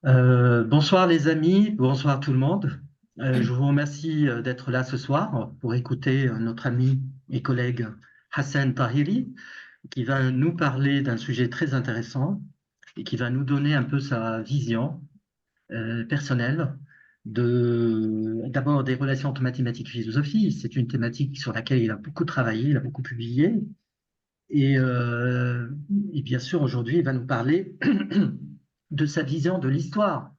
Bonsoir les amis, bonsoir tout le monde. Je vous remercie d'être là ce soir pour écouter notre ami et collègue Hassan Tahiri qui va nous parler d'un sujet très intéressant et qui va nous donner un peu sa vision personnelle d'abord des relations entre mathématiques et philosophie. C'est une thématique sur laquelle il a beaucoup travaillé, il a beaucoup publié. Et, euh, et bien sûr, aujourd'hui, il va nous parler de sa vision de l'histoire,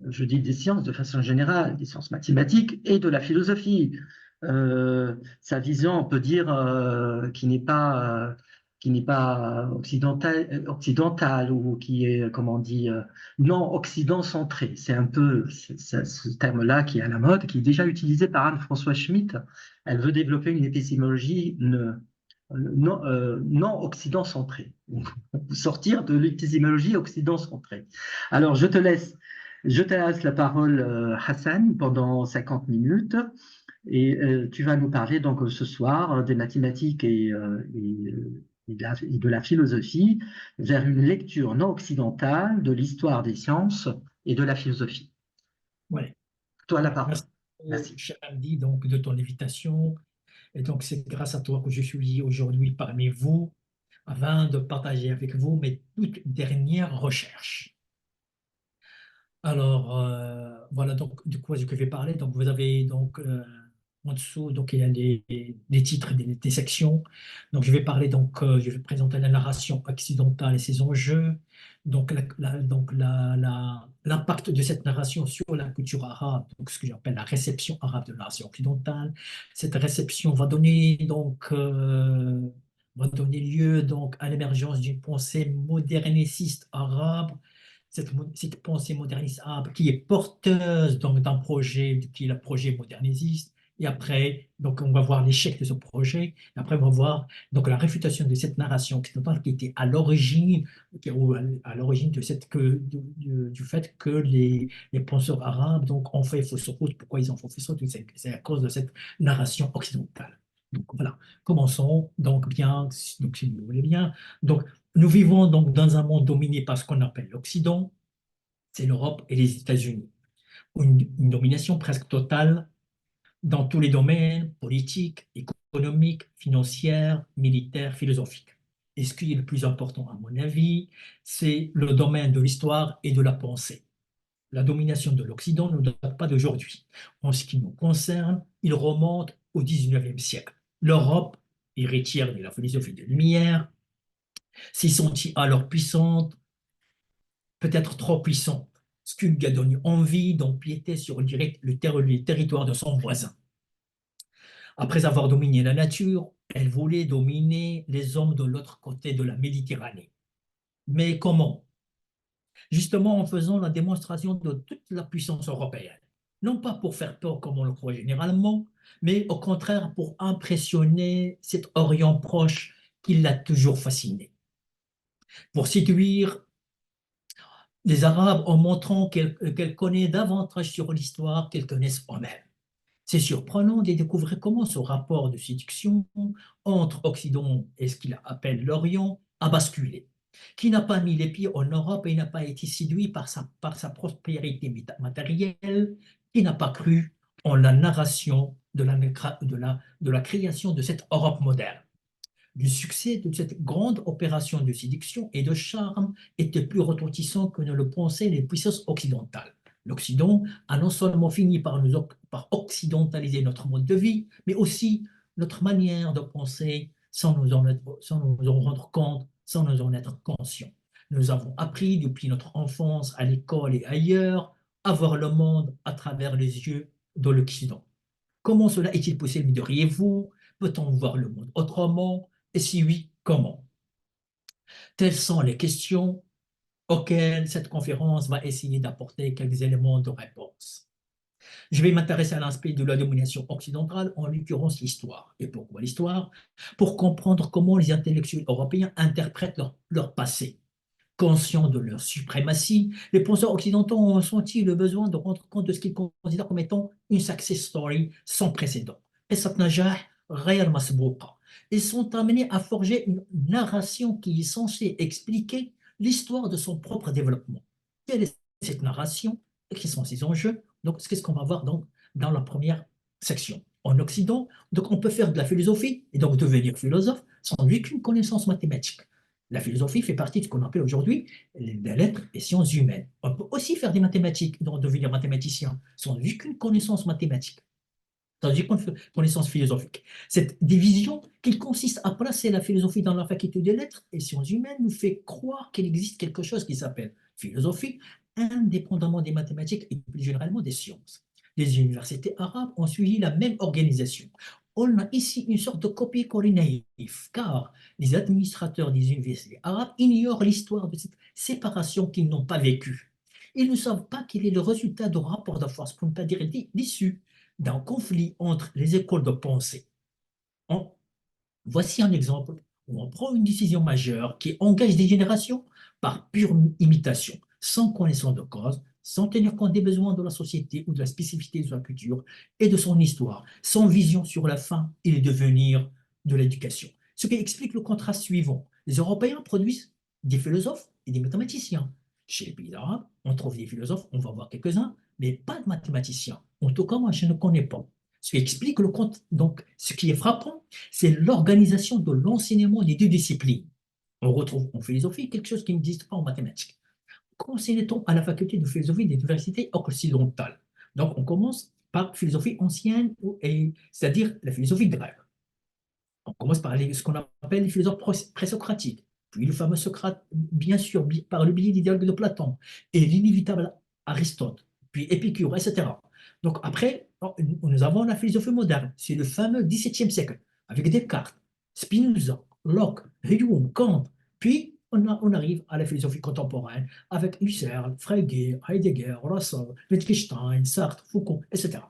je dis des sciences de façon générale, des sciences mathématiques et de la philosophie. Sa vision, on peut dire, qui n'est pas occidentale ou qui est, comment on dit, non occident-centré. C'est un peu ce terme-là qui est à la mode, qui est déjà utilisé par Anne-François Schmitt. Elle veut développer une épistémologie non occident-centrée, sortir de l'épistémologie occident-centrée. Alors, je te laisse la parole, Hassan, pendant 50 minutes et tu vas nous parler donc ce soir des mathématiques et de la philosophie vers une lecture non occidentale de l'histoire des sciences et de la philosophie. Ouais. Toi la Donc, parole. merci, Merci. cher Andy, donc, de ton invitation. Et donc, c'est grâce à toi que je suis aujourd'hui parmi vous afin de partager avec vous mes toutes dernières recherches. Alors, voilà donc de quoi je vais parler. Donc, vous avez donc en dessous, donc il y a des titres, des sections. Donc, je vais parler je vais présenter la narration occidentale et ses enjeux. Donc, l'impact de cette narration sur la culture arabe, donc ce que j'appelle la réception arabe de la narration occidentale. Cette réception va donner lieu donc à l'émergence d'une pensée moderniciste arabe, cette pensée moderniste arabe qui est porteuse donc d'un projet qui est le projet modernisiste. Et après, donc on va voir l'échec de ce projet. Et après, on va voir donc la réfutation de cette narration occidentale qui était à l'origine, à l'origine de du fait que les penseurs arabes donc ont fait fausse route. Pourquoi ils ont fait fausse route? C'est à cause de cette narration occidentale. Donc voilà, commençons donc bien, donc si vous voulez bien. Donc nous vivons donc dans un monde dominé par ce qu'on appelle l'Occident, c'est l'Europe et les États-Unis. Une domination presque totale dans tous les domaines politiques, économiques, financiers, militaires, philosophiques. Et ce qui est le plus important, à mon avis, c'est le domaine de l'histoire et de la pensée. La domination de l'Occident ne date pas d'aujourd'hui. En ce qui nous concerne, il remonte au XIXe siècle. L'Europe, héritière de la philosophie des Lumières, s'est sentie alors puissante, peut-être trop puissante, ce qui lui a donné envie d'empiéter sur le territoire de son voisin. Après avoir dominé la nature, elle voulait dominer les hommes de l'autre côté de la Méditerranée. Mais comment? Justement en faisant la démonstration de toute la puissance européenne. Non pas pour faire peur comme on le croit généralement, mais au contraire pour impressionner cet Orient proche qui l'a toujours fasciné. Pour séduire les Arabes en montrant qu'elle connaît davantage sur l'histoire qu'elles connaissent eux-mêmes. C'est surprenant de découvrir comment ce rapport de séduction entre Occident et ce qu'il appelle l'Orient a basculé. Qui n'a pas mis les pieds en Europe et n'a pas été séduit par sa prospérité matérielle, qui n'a pas cru en la narration de la création de cette Europe moderne. Le succès de cette grande opération de séduction et de charme était plus retentissant que ne le pensaient les puissances occidentales. L'Occident a non seulement fini par occidentaliser notre mode de vie, mais aussi notre manière de penser sans nous en rendre compte, sans nous en être conscients. Nous avons appris depuis notre enfance à l'école et ailleurs à voir le monde à travers les yeux de l'Occident. Comment cela est-il possible, me diriez-vous? Peut-on voir le monde autrement? Et si oui, comment? Telles sont les questions auxquelles cette conférence va essayer d'apporter quelques éléments de réponse. Je vais m'intéresser à l'aspect de la domination occidentale, en l'occurrence l'histoire. Et pourquoi l'histoire? Pour comprendre comment les intellectuels européens interprètent leur passé. Conscients de leur suprématie, les penseurs occidentaux ont senti le besoin de rendre compte de ce qu'ils considèrent comme étant une success story sans précédent. Et cette najah غير مسبوقة. Ils sont amenés à forger une narration qui est censée expliquer l'histoire de son propre développement. Quelle est cette narration, quels sont ses enjeux. Donc, c'est ce qu'on va voir donc, dans la première section. En Occident, donc on peut faire de la philosophie et donc devenir philosophe sans aucune connaissance mathématique. La philosophie fait partie de ce qu'on appelle aujourd'hui les lettres et sciences humaines. On peut aussi faire des mathématiques et donc devenir mathématicien sans aucune connaissance mathématique, sans aucune connaissance philosophique. Cette division qui consiste à placer la philosophie dans la faculté des lettres et sciences humaines nous fait croire qu'il existe quelque chose qui s'appelle philosophie, indépendamment des mathématiques et plus généralement des sciences. Les universités arabes ont suivi la même organisation. On a ici une sorte de copier-coller naïf, car les administrateurs des universités arabes ignorent l'histoire de cette séparation qu'ils n'ont pas vécue. Ils ne savent pas qu'il est le résultat de rapports de force, pour ne pas dire d'issue, d'un conflit entre les écoles de pensée. On- Voici un exemple où on prend une décision majeure qui engage des générations par pure imitation, sans connaissance de cause, sans tenir compte des besoins de la société ou de la spécificité de sa culture et de son histoire, sans vision sur la fin et le devenir de l'éducation. Ce qui explique le contraste suivant. Les Européens produisent des philosophes et des mathématiciens. Chez les pays arabes, on trouve des philosophes, on va voir quelques-uns, mais pas de mathématiciens. En tout cas, moi, je ne connais pas. Ce qui explique le compte. Donc, ce qui est frappant, c'est l'organisation de l'enseignement des deux disciplines. On retrouve en philosophie quelque chose qui n'existe pas en mathématiques. Qu'enseigne-t-on à la faculté de philosophie des universités occidentales? Donc, on commence par philosophie ancienne, c'est-à-dire la philosophie grecque. On commence par ce qu'on appelle les philosophes présocratiques, puis le fameux Socrate, bien sûr, par le biais des dialogues de Platon, et l'inévitable Aristote, puis Épicure, etc. Donc après, nous avons la philosophie moderne, c'est le fameux XVIIe siècle, avec Descartes, Spinoza, Locke, Hume, Kant, puis on arrive à la philosophie contemporaine avec Husserl, Frege, Heidegger, Russell, Wittgenstein, Sartre, Foucault, etc.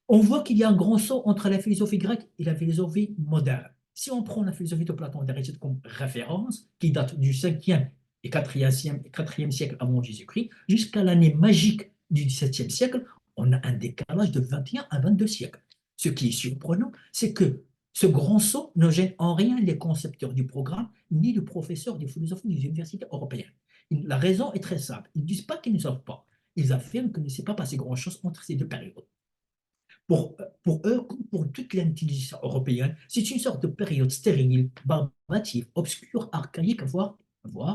On voit qu'il y a un grand saut entre la philosophie grecque et la philosophie moderne. Si on prend la philosophie de Platon et d'Aristote comme référence, qui date du 5e et 4e siècle avant Jésus-Christ, jusqu'à l'année magique du 17e siècle, on a un décalage de 21 à 22 siècles. Ce qui est surprenant, c'est que ce grand saut ne gêne en rien les concepteurs du programme ni les professeurs de philosophie des universités européennes. La raison est très simple. Ils ne disent pas qu'ils ne savent pas. Ils affirment qu'il ne s'est pas passé grand-chose entre ces deux périodes. Pour eux, comme pour toute l'intelligence européenne, c'est une sorte de période stérile, barbative, obscure, archaïque, voire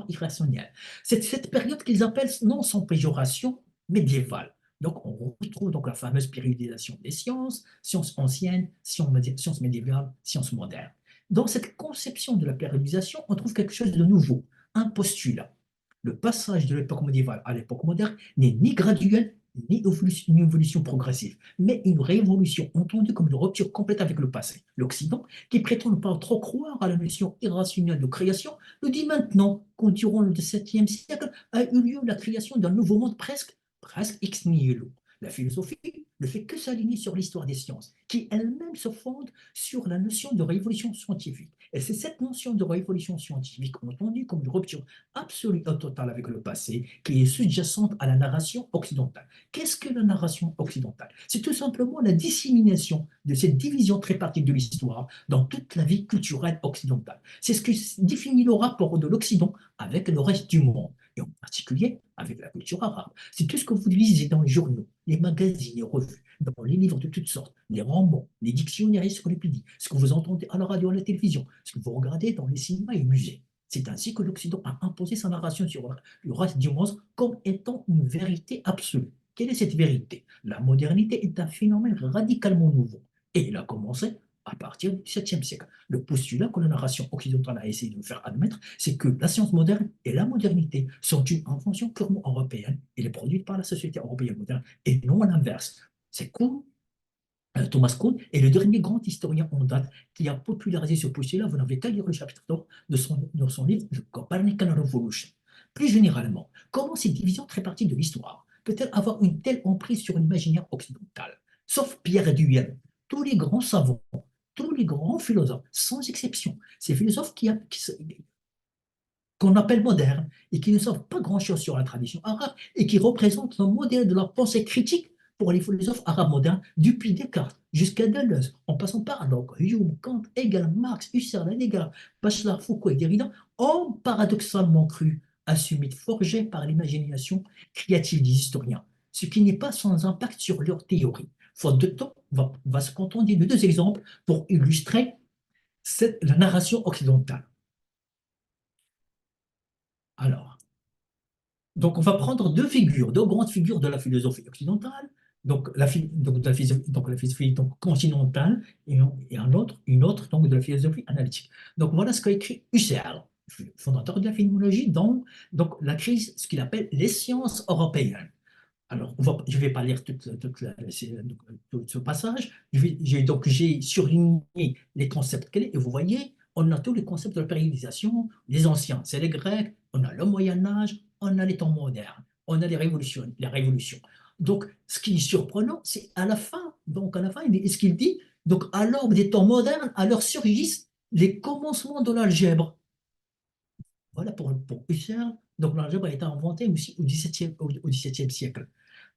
irrationnelle. C'est cette période qu'ils appellent, non sans péjoration, médiévale. Donc, on retrouve donc la fameuse périodisation des sciences, sciences anciennes, sciences médiévales, sciences modernes. Dans cette conception de la périodisation, on trouve quelque chose de nouveau, un postulat. Le passage de l'époque médiévale à l'époque moderne n'est ni graduel, ni une évolution progressive, mais une révolution entendue comme une rupture complète avec le passé. L'Occident, qui prétend ne pas trop croire à la notion irrationnelle de création, nous dit maintenant qu'au durant le XVIIe siècle a eu lieu la création d'un nouveau monde presque ex nihilo. La philosophie ne fait que s'aligner sur l'histoire des sciences, qui elle-même se fonde sur la notion de révolution scientifique. Et c'est cette notion de révolution scientifique, entendue comme une rupture absolue et totale avec le passé, qui est sous-jacente à la narration occidentale. Qu'est-ce que la narration occidentale? C'est tout simplement la dissémination de cette division très partie de l'histoire dans toute la vie culturelle occidentale. C'est ce qui définit le rapport de l'Occident avec le reste du monde, et en particulier avec la culture arabe. C'est tout ce que vous lisez dans les journaux, les magazines, les revues, dans les livres de toutes sortes, les romans, les dictionnaires, les encyclopédies, ce que vous entendez à la radio, à la télévision, ce que vous regardez dans les cinémas et les musées. C'est ainsi que l'Occident a imposé sa narration sur le reste du monde comme étant une vérité absolue. Quelle est cette vérité? La modernité est un phénomène radicalement nouveau et il a commencé à partir du XVIIe siècle. Le postulat que la narration occidentale a essayé de nous faire admettre, c'est que la science moderne et la modernité sont une invention purement européenne et est produite par la société européenne moderne et non l'inverse. C'est Kuhn, Thomas Kuhn est le dernier grand historien en date qui a popularisé ce postulat. Vous n'avez qu'à lire le chapitre 3 de son livre The Copernican Revolution. Plus généralement, comment cette division très partie de l'histoire peut-elle avoir une telle emprise sur l'imaginaire occidental? Sauf Pierre Duhem, tous les grands savants, tous les grands philosophes, sans exception, ces philosophes qu'on appelle modernes et qui ne savent pas grand-chose sur la tradition arabe et qui représentent un modèle de la pensée critique pour les philosophes arabes modernes, depuis Descartes jusqu'à Deleuze, en passant par donc Hume, Kant, Hegel, Marx, Husserl, Heidegger, Bachelard, Foucault et Derrida, ont paradoxalement cru assumées, forgées par l'imagination créative des historiens, ce qui n'est pas sans impact sur leur théorie. Faute de temps, on va se contenter de deux exemples pour illustrer la narration occidentale. Alors, donc on va prendre deux figures, deux grandes figures de la philosophie occidentale, donc la philosophie donc, continentale et une autre donc, de la philosophie analytique. Donc voilà ce qu'a écrit Husserl, fondateur de la philologie, dans donc, la crise, ce qu'il appelle les sciences européennes. Alors, je ne vais pas lire tout ce passage. J'ai surligné les concepts clés et vous voyez, on a tous les concepts de la périodisation, les anciens, c'est les Grecs, on a le Moyen-Âge, on a les temps modernes, on a les révolutions, les révolutions. Donc, ce qui est surprenant, c'est à la fin, ce qu'il dit, donc à l'aube des temps modernes, alors surgissent les commencements de l'algèbre. Voilà pour Husserl. Donc l'algèbre a été inventée aussi au XVIIe siècle.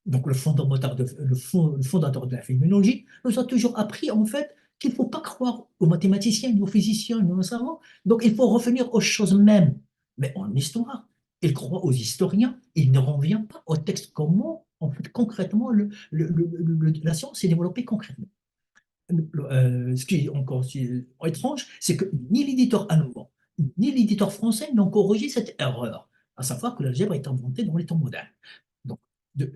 Donc le fondateur de la phénoménologie nous a toujours appris en fait qu'il ne faut pas croire aux mathématiciens, ni aux physiciens, ni aux savants. Donc il faut revenir aux choses mêmes. Mais en histoire, il croit aux historiens, il ne revient pas au texte comment en fait concrètement la science s'est développée concrètement. Ce qui est encore étrange, c'est que ni l'éditeur allemand, ni l'éditeur français n'ont corrigé cette erreur, à savoir que l'algèbre est inventée dans les temps modernes. Donc,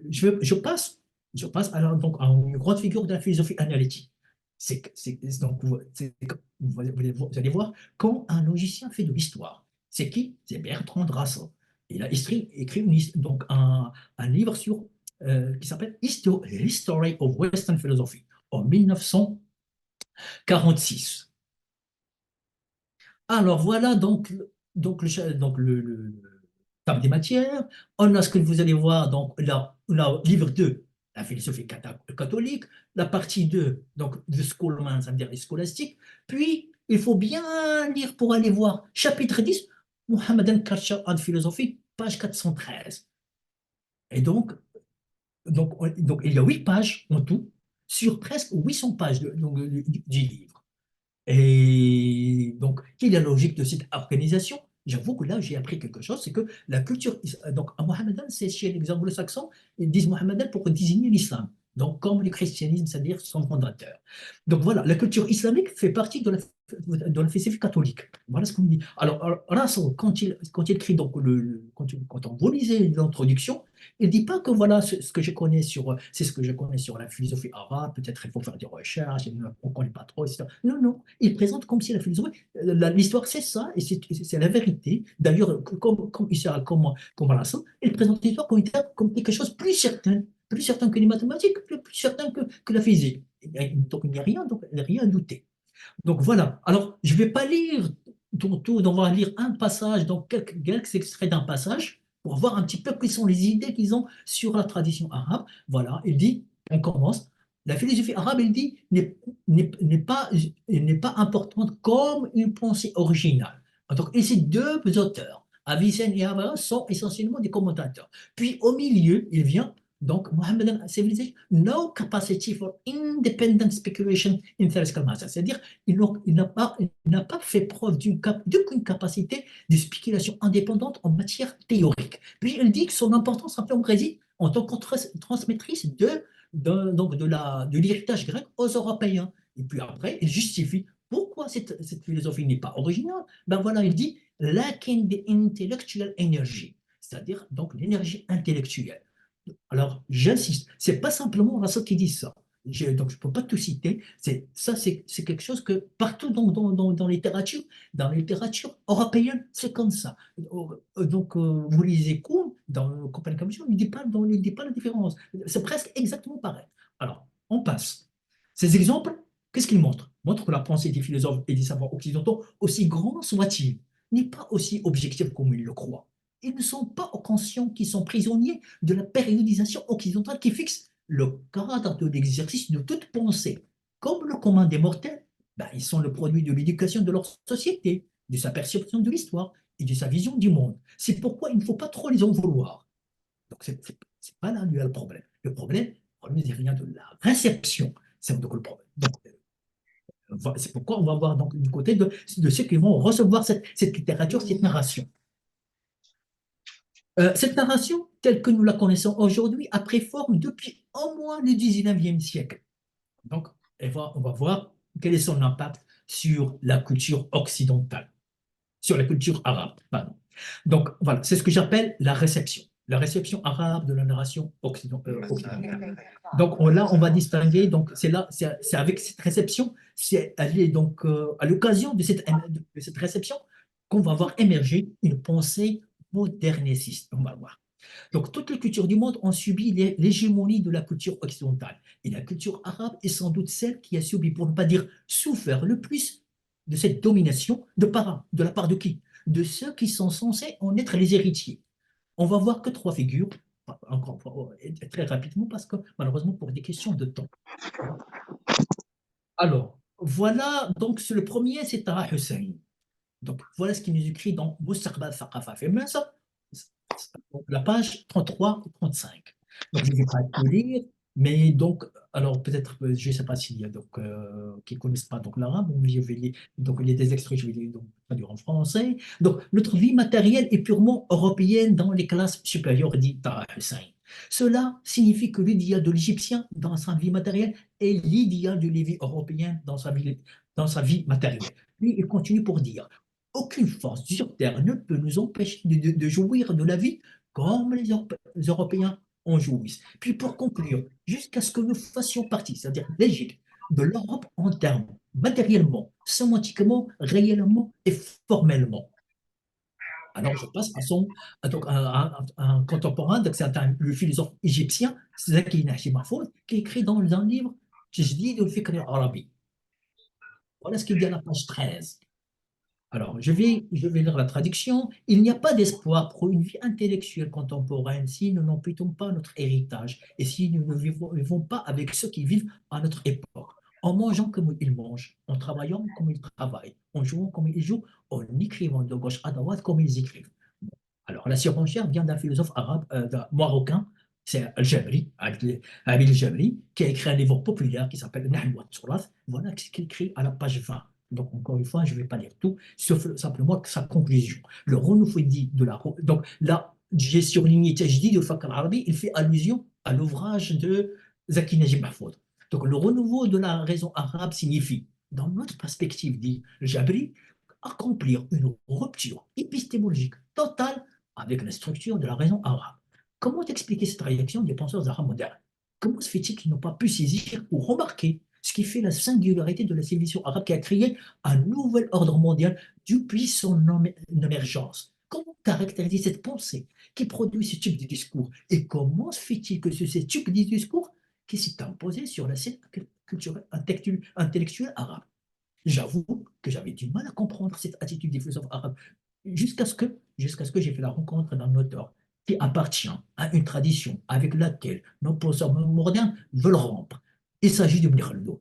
je passe donc, à une grande figure de la philosophie analytique. Donc, vous allez voir quand un logicien fait de l'histoire. C'est qui? C'est Bertrand Russell. Il a écrit donc un livre qui s'appelle History of Western Philosophy en 1946. Alors voilà le table des matières. On a ce que vous allez voir, donc là, livre 2, la philosophie catholique, la partie 2, donc the schoolman, ça veut dire les scolastiques. Puis, il faut bien lire pour aller voir chapitre 10, Mohammedan Culture and Philosophy, page 413. Et donc, il y a 8 pages en tout, sur presque 800 pages du livre. Et donc, quelle est la logique de cette organisation? J'avoue que là, j'ai appris quelque chose, c'est que la culture, donc en mohammedan, c'est chez les anglo-saxons, ils disent mohammedan pour désigner l'islam, donc comme le christianisme, c'est-à-dire son fondateur. Donc voilà, la culture islamique fait partie de la philosophie catholique. Voilà ce qu'on dit. Alors, Russell, quand il écrit, donc quand on vous lisez l'introduction, il ne dit pas que voilà c'est ce que je connais sur la philosophie arabe, peut-être il faut faire des recherches, on ne connaît pas trop, etc. Non, non, il présente comme si la philosophie, l'histoire c'est ça, et c'est la vérité. D'ailleurs, comme Husserl, comme Russell, il présente l'histoire comme quelque chose de plus certain que les mathématiques, plus certain que la physique. Donc il n'y a rien à douter. Donc voilà. Alors, je ne vais pas lire tout, on va lire un passage, donc quelques extraits d'un passage, pour voir un petit peu quelles sont les idées qu'ils ont sur la tradition arabe. Voilà, il dit, on commence, la philosophie arabe, il dit, n'est pas importante comme une pensée originale. Donc, et ces deux auteurs, Avicenne et Averroès, sont essentiellement des commentateurs. Puis au milieu, il vient donc, Mohammedan civilization, no capacity for independent speculation in theoretical matter. C'est-à-dire, il n'a pas fait preuve d'aucune capacité de spéculation indépendante en matière théorique. Puis, il dit que son importance simplement réside en tant que transmettrice de l'héritage grec aux Européens. Et puis après, il justifie pourquoi cette philosophie n'est pas originale. Ben voilà, il dit lacking the intellectual energy, c'est-à-dire donc l'énergie intellectuelle. Alors, j'insiste, ce n'est pas simplement Russell qui dit ça. Donc, je ne peux pas tout citer. C'est quelque chose que partout dans la littérature européenne, c'est comme ça. Donc, vous lisez Kuhn dans Copernicus, il ne dit pas la différence. C'est presque exactement pareil. Alors, on passe. Ces exemples, qu'est-ce qu'ils montrent? Ils montrent que la pensée des philosophes et des savants occidentaux, aussi grands soient-ils, n'est pas aussi objective comme ils le croient. Ils ne sont pas conscients qu'ils sont prisonniers de la périodisation occidentale qui fixe le cadre de l'exercice de toute pensée. Comme le commun des mortels, ils sont le produit de l'éducation de leur société, de sa perception de l'histoire et de sa vision du monde. C'est pourquoi il ne faut pas trop les en vouloir. Donc, ce n'est pas là le problème. Le problème il vient de la réception. C'est donc le problème. C'est pourquoi on va voir donc, du côté de ceux qui vont recevoir cette littérature, cette narration. Cette narration, telle que nous la connaissons aujourd'hui, a pris forme depuis au moins le 19e siècle. Donc, on va voir quel est son impact sur la culture occidentale, sur la culture arabe. Pardon. Donc, voilà, c'est ce que j'appelle la réception arabe de la narration occidentale. Donc, là, on va distinguer, donc, c'est avec cette réception, elle est donc à l'occasion de cette réception qu'on va voir émerger une pensée moderniciste. On va voir. Donc, toutes les cultures du monde ont subi l'hégémonie de la culture occidentale. Et la culture arabe est sans doute celle qui a subi, pour ne pas dire souffert le plus de cette domination de la part de qui? De ceux qui sont censés en être les héritiers. On va voir que trois figures, encore très rapidement, parce que malheureusement pour des questions de temps. Alors, voilà, donc le premier, c'est Taha Hussein. Donc, voilà ce qu'il nous écrit dans Mustaqbal Thaqafa fi Misr, la page 33 et 35. Donc, je ne vais pas tout lire, mais donc, alors peut-être, je ne sais pas s'il y a donc, qui ne connaissent pas donc l'arabe, mais je vais lire, donc il y a des extraits, je vais les donc, traduire en français. Donc, notre vie matérielle est purement européenne dans les classes supérieures, dit Taha Hussein. Cela signifie que l'idéal de l'Égyptien dans sa vie matérielle est l'idéal de Lévi européen dans sa vie matérielle. Puis il continue pour dire aucune force sur Terre ne peut nous empêcher de jouir de la vie comme les Européens en jouissent. Puis pour conclure, jusqu'à ce que nous fassions partie, c'est-à-dire l'Égypte, de l'Europe en termes matériellement, sémantiquement, réellement et formellement. Alors je passe à un contemporain, donc c'est le philosophe égyptien, Zaki Nahji Mahfouz, qui écrit dans un livre, Tajdid al-Fikr al-Arabi. Voilà ce qu'il dit à la page 13. Alors, je vais lire la traduction. Il n'y a pas d'espoir pour une vie intellectuelle contemporaine si nous n'amputons pas notre héritage et si nous ne vivons pas avec ceux qui vivent à notre époque, en mangeant comme ils mangent, en travaillant comme ils travaillent, en jouant comme ils jouent, en écrivant de gauche à droite comme ils écrivent. Alors, la surenchère vient d'un philosophe arabe, marocain, c'est Al-Jabri, Abid Al-Jabri, qui a écrit un livre populaire qui s'appelle Nahl wa Turath. Voilà ce qu'il écrit à la page 20. Donc, encore une fois, je ne vais pas lire tout, sauf simplement sa conclusion. Le renouveau dit de la. Donc, là, j'ai surligné Tajdid de Fakr Arabi, il fait allusion à l'ouvrage de Zaki Najib Mahfoud. Donc, le renouveau de la raison arabe signifie, dans notre perspective, dit Jabri, accomplir une rupture épistémologique totale avec la structure de la raison arabe. Comment expliquer cette réaction des penseurs arabes modernes? Comment se fait-il qu'ils n'ont pas pu saisir ou remarquer ce qui fait la singularité de la civilisation arabe qui a créé un nouvel ordre mondial depuis son émergence? Comment caractériser cette pensée qui produit ce type de discours? Et comment se fait-il que ce type de discours qui s'est imposé sur la scène culturelle intellectuelle arabe? J'avoue que j'avais du mal à comprendre cette attitude des philosophes arabes jusqu'à ce que j'ai fait la rencontre d'un auteur qui appartient à une tradition avec laquelle nos penseurs modernes veulent rompre. Il s'agit d'Ibn Khaldoun.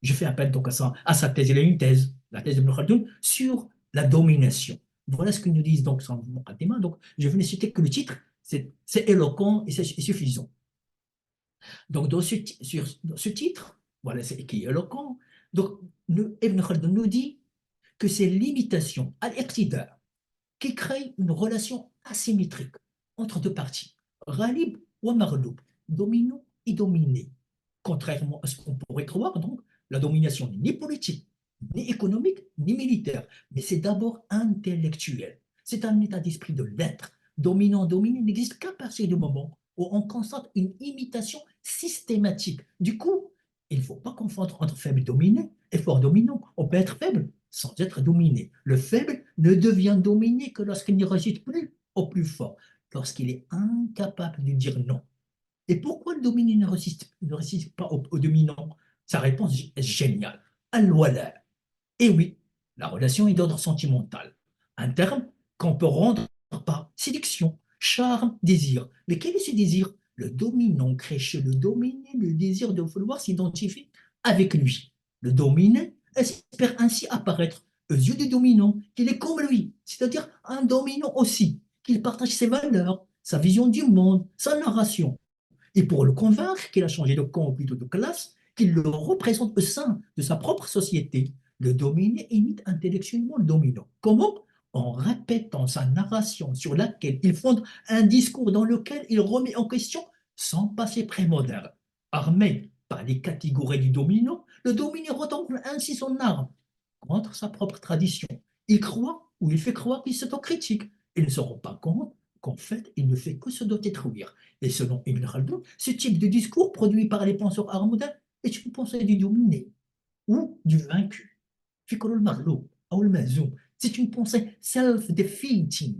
Je fais appel donc à sa thèse. Il a une thèse, la thèse d'Ibn Khaldoun, sur la domination. Voilà ce que nous disent donc sans muqaddima. Donc, je venais citer que le titre, c'est éloquent et c'est suffisant. Donc, dans ce titre, voilà, c'est qui est éloquent. Donc, Ibn Khaldoun nous dit que c'est l'imitation à l'iqtida qui crée une relation asymétrique entre deux parties, Ghalib ou Maghloub, dominant et dominé. Contrairement à ce qu'on pourrait croire, donc, la domination n'est ni politique, ni économique, ni militaire, mais c'est d'abord intellectuel. C'est un état d'esprit de l'être. Dominant-dominé n'existe qu'à partir du moment où on constate une imitation systématique. Du coup, il ne faut pas confondre entre faible dominé et fort dominant. On peut être faible sans être dominé. Le faible ne devient dominé que lorsqu'il ne résiste plus au plus fort, lorsqu'il est incapable de dire non. Et pourquoi le dominé ne résiste pas au dominant? Sa réponse est géniale. Al-wala. Et oui, la relation est d'ordre sentimental. Un terme qu'on peut rendre par séduction, charme, désir. Mais quel est ce désir? Le dominant crée chez le dominé le désir de vouloir s'identifier avec lui. Le dominé espère ainsi apparaître aux yeux du dominant qu'il est comme lui, c'est-à-dire un dominant aussi, qu'il partage ses valeurs, sa vision du monde, sa narration. Et pour le convaincre qu'il a changé de camp ou plutôt de classe, qu'il le représente au sein de sa propre société, le dominé imite intellectuellement le dominant. Comment? en répétant sa narration sur laquelle il fonde un discours dans lequel il remet en question son passé prémoderne. Armé par les catégories du dominant, le dominé retombe ainsi son arme contre sa propre tradition. Il croit ou il fait croire qu'il s'autocritique. Il ne se rend pas compte qu'en fait, il ne fait que se détruire. Et selon Ibn Khaldun, ce type de discours produit par les penseurs arabes modernes est une pensée du dominé ou du vaincu. فكر المغلوب أو المهزوم. C'est une pensée self-defeating,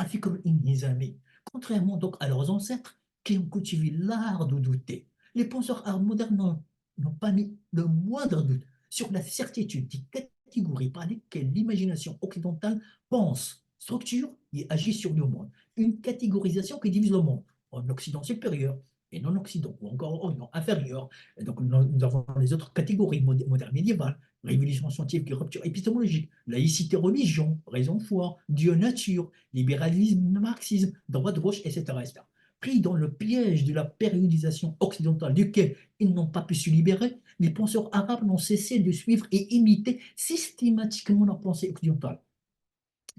الفكر الانهزامي. Contrairement donc à leurs ancêtres qui ont cultivé l'art de douter, les penseurs arabes modernes n'ont pas mis le moindre doute sur la certitude des catégories par lesquelles l'imagination occidentale pense, structure et agit sur le monde. Une catégorisation qui divise le monde en Occident supérieur et non-Occident, ou encore Orient inférieur. Et donc nous avons les autres catégories modernes médiévales, révolution scientifique et rupture épistémologique, laïcité, religion, raison, foi, Dieu, nature, libéralisme, marxisme, droite, gauche, etc., etc. Pris dans le piège de la périodisation occidentale duquel ils n'ont pas pu se libérer, les penseurs arabes n'ont cessé de suivre et imiter systématiquement la pensée occidentale.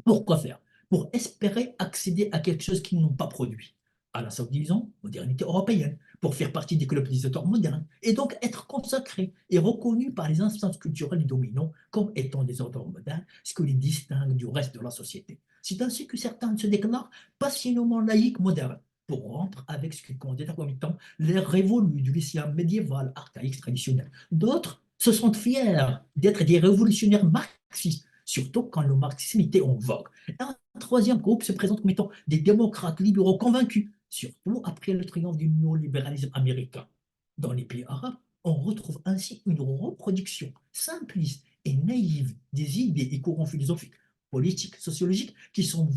Pourquoi faire? Pour espérer accéder à quelque chose qu'ils n'ont pas produit. À la soi-disant modernité européenne, pour faire partie des clubs des auteurs modernes, et donc être consacrés et reconnus par les instances culturelles dominantes comme étant des auteurs modernes, ce qui les distingue du reste de la société. C'est ainsi que certains se déclarent passionnément laïcs modernes, pour rompre avec ce qu'ils considèrent comme étant les révolus du l'islam médiéval, archaïque, traditionnel. D'autres se sentent fiers d'être des révolutionnaires marxistes, surtout quand le marxisme était en vogue. Un troisième groupe se présente comme étant des démocrates libéraux convaincus, surtout après le triomphe du néolibéralisme américain. Dans les pays arabes, on retrouve ainsi une reproduction simpliste et naïve des idées et courants philosophiques, politiques, sociologiques qui sont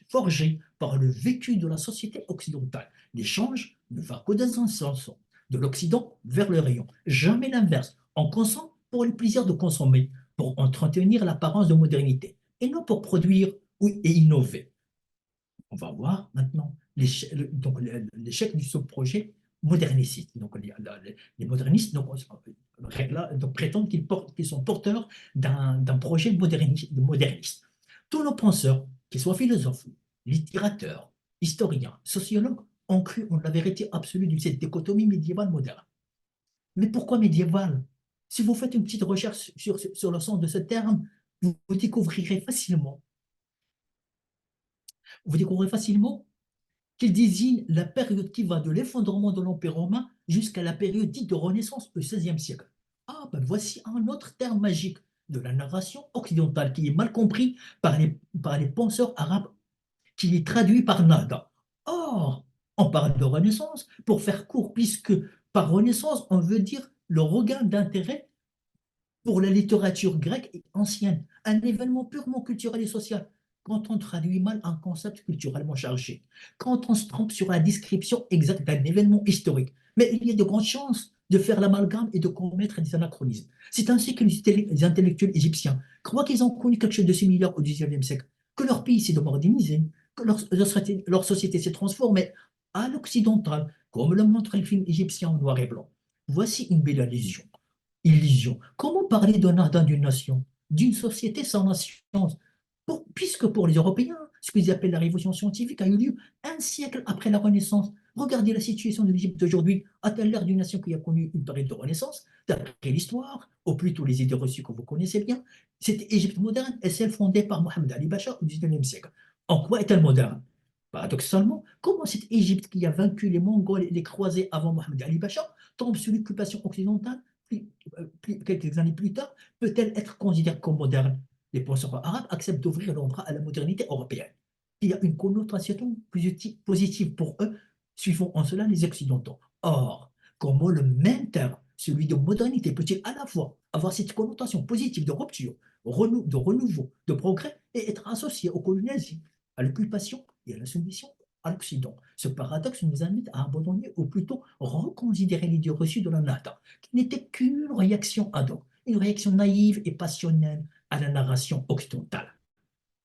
forgés par le vécu de la société occidentale. L'échange ne va que dans un sens, de l'Occident vers le rayon, jamais l'inverse. On consomme pour le plaisir de consommer, pour entretenir l'apparence de modernité, et non pour produire et innover. On va voir maintenant l'échec de ce projet moderniciste. Donc, les modernistes prétendent qu'ils sont porteurs d'un projet moderniste. Tous nos penseurs, qu'ils soient philosophes, littérateurs, historiens, sociologues, ont cru en la vérité absolue de cette dichotomie médiévale moderne. Mais pourquoi médiévale? Si vous faites une petite recherche sur le sens de ce terme, vous découvrirez facilement, vous découvrirez facilement qu'il désigne la période qui va de l'effondrement de l'Empire romain jusqu'à la période dite de Renaissance au XVIe siècle. Ah, ben voici un autre terme magique de la narration occidentale qui est mal compris par les penseurs arabes, qui est traduit par nada. Or, on parle de Renaissance pour faire court, puisque par Renaissance, on veut dire le regain d'intérêt pour la littérature grecque et ancienne, un événement purement culturel et social. Quand on traduit mal un concept culturellement chargé, quand on se trompe sur la description exacte d'un événement historique, mais il y a de grandes chances de faire l'amalgame et de commettre des anachronismes. C'est ainsi que les intellectuels égyptiens croient qu'ils ont connu quelque chose de similaire au XIXe siècle, que leur pays s'est modernisé, que leur société s'est transformée à l'occidental, comme le montre le film égyptien en noir et blanc. Voici une belle allusion. Illusion. Comment parler d'un ardent d'une nation, d'une société sans nation? Puisque pour les Européens, ce qu'ils appellent la révolution scientifique a eu lieu un siècle après la Renaissance. Regardez la situation de l'Égypte aujourd'hui. A-t-elle l'air d'une nation qui a connu une période de Renaissance? D'après l'histoire, ou plutôt les idées reçues que vous connaissez bien, cette Égypte moderne est celle fondée par Mohamed Ali Pacha au XIXe siècle. En quoi est-elle moderne? Paradoxalement, comment cette Égypte qui a vaincu les Mongols et les croisés avant Mohamed Ali Pacha tombe sous l'occupation occidentale quelques années plus tard, peut-elle être considérée comme moderne? Les penseurs arabes acceptent d'ouvrir leurs bras à la modernité européenne. Il y a une connotation positive pour eux, suivant en cela les Occidentaux. Or, comment le même terme, celui de modernité, peut-il à la fois avoir cette connotation positive de rupture, de renouveau, de progrès, et être associé au colonialisme, à l'occupation et à la soumission à l'Occident? Ce paradoxe nous invite à abandonner ou plutôt reconsidérer l'idée reçue de la nata, qui n'était qu'une réaction ad hoc, une réaction naïve et passionnelle à la narration occidentale.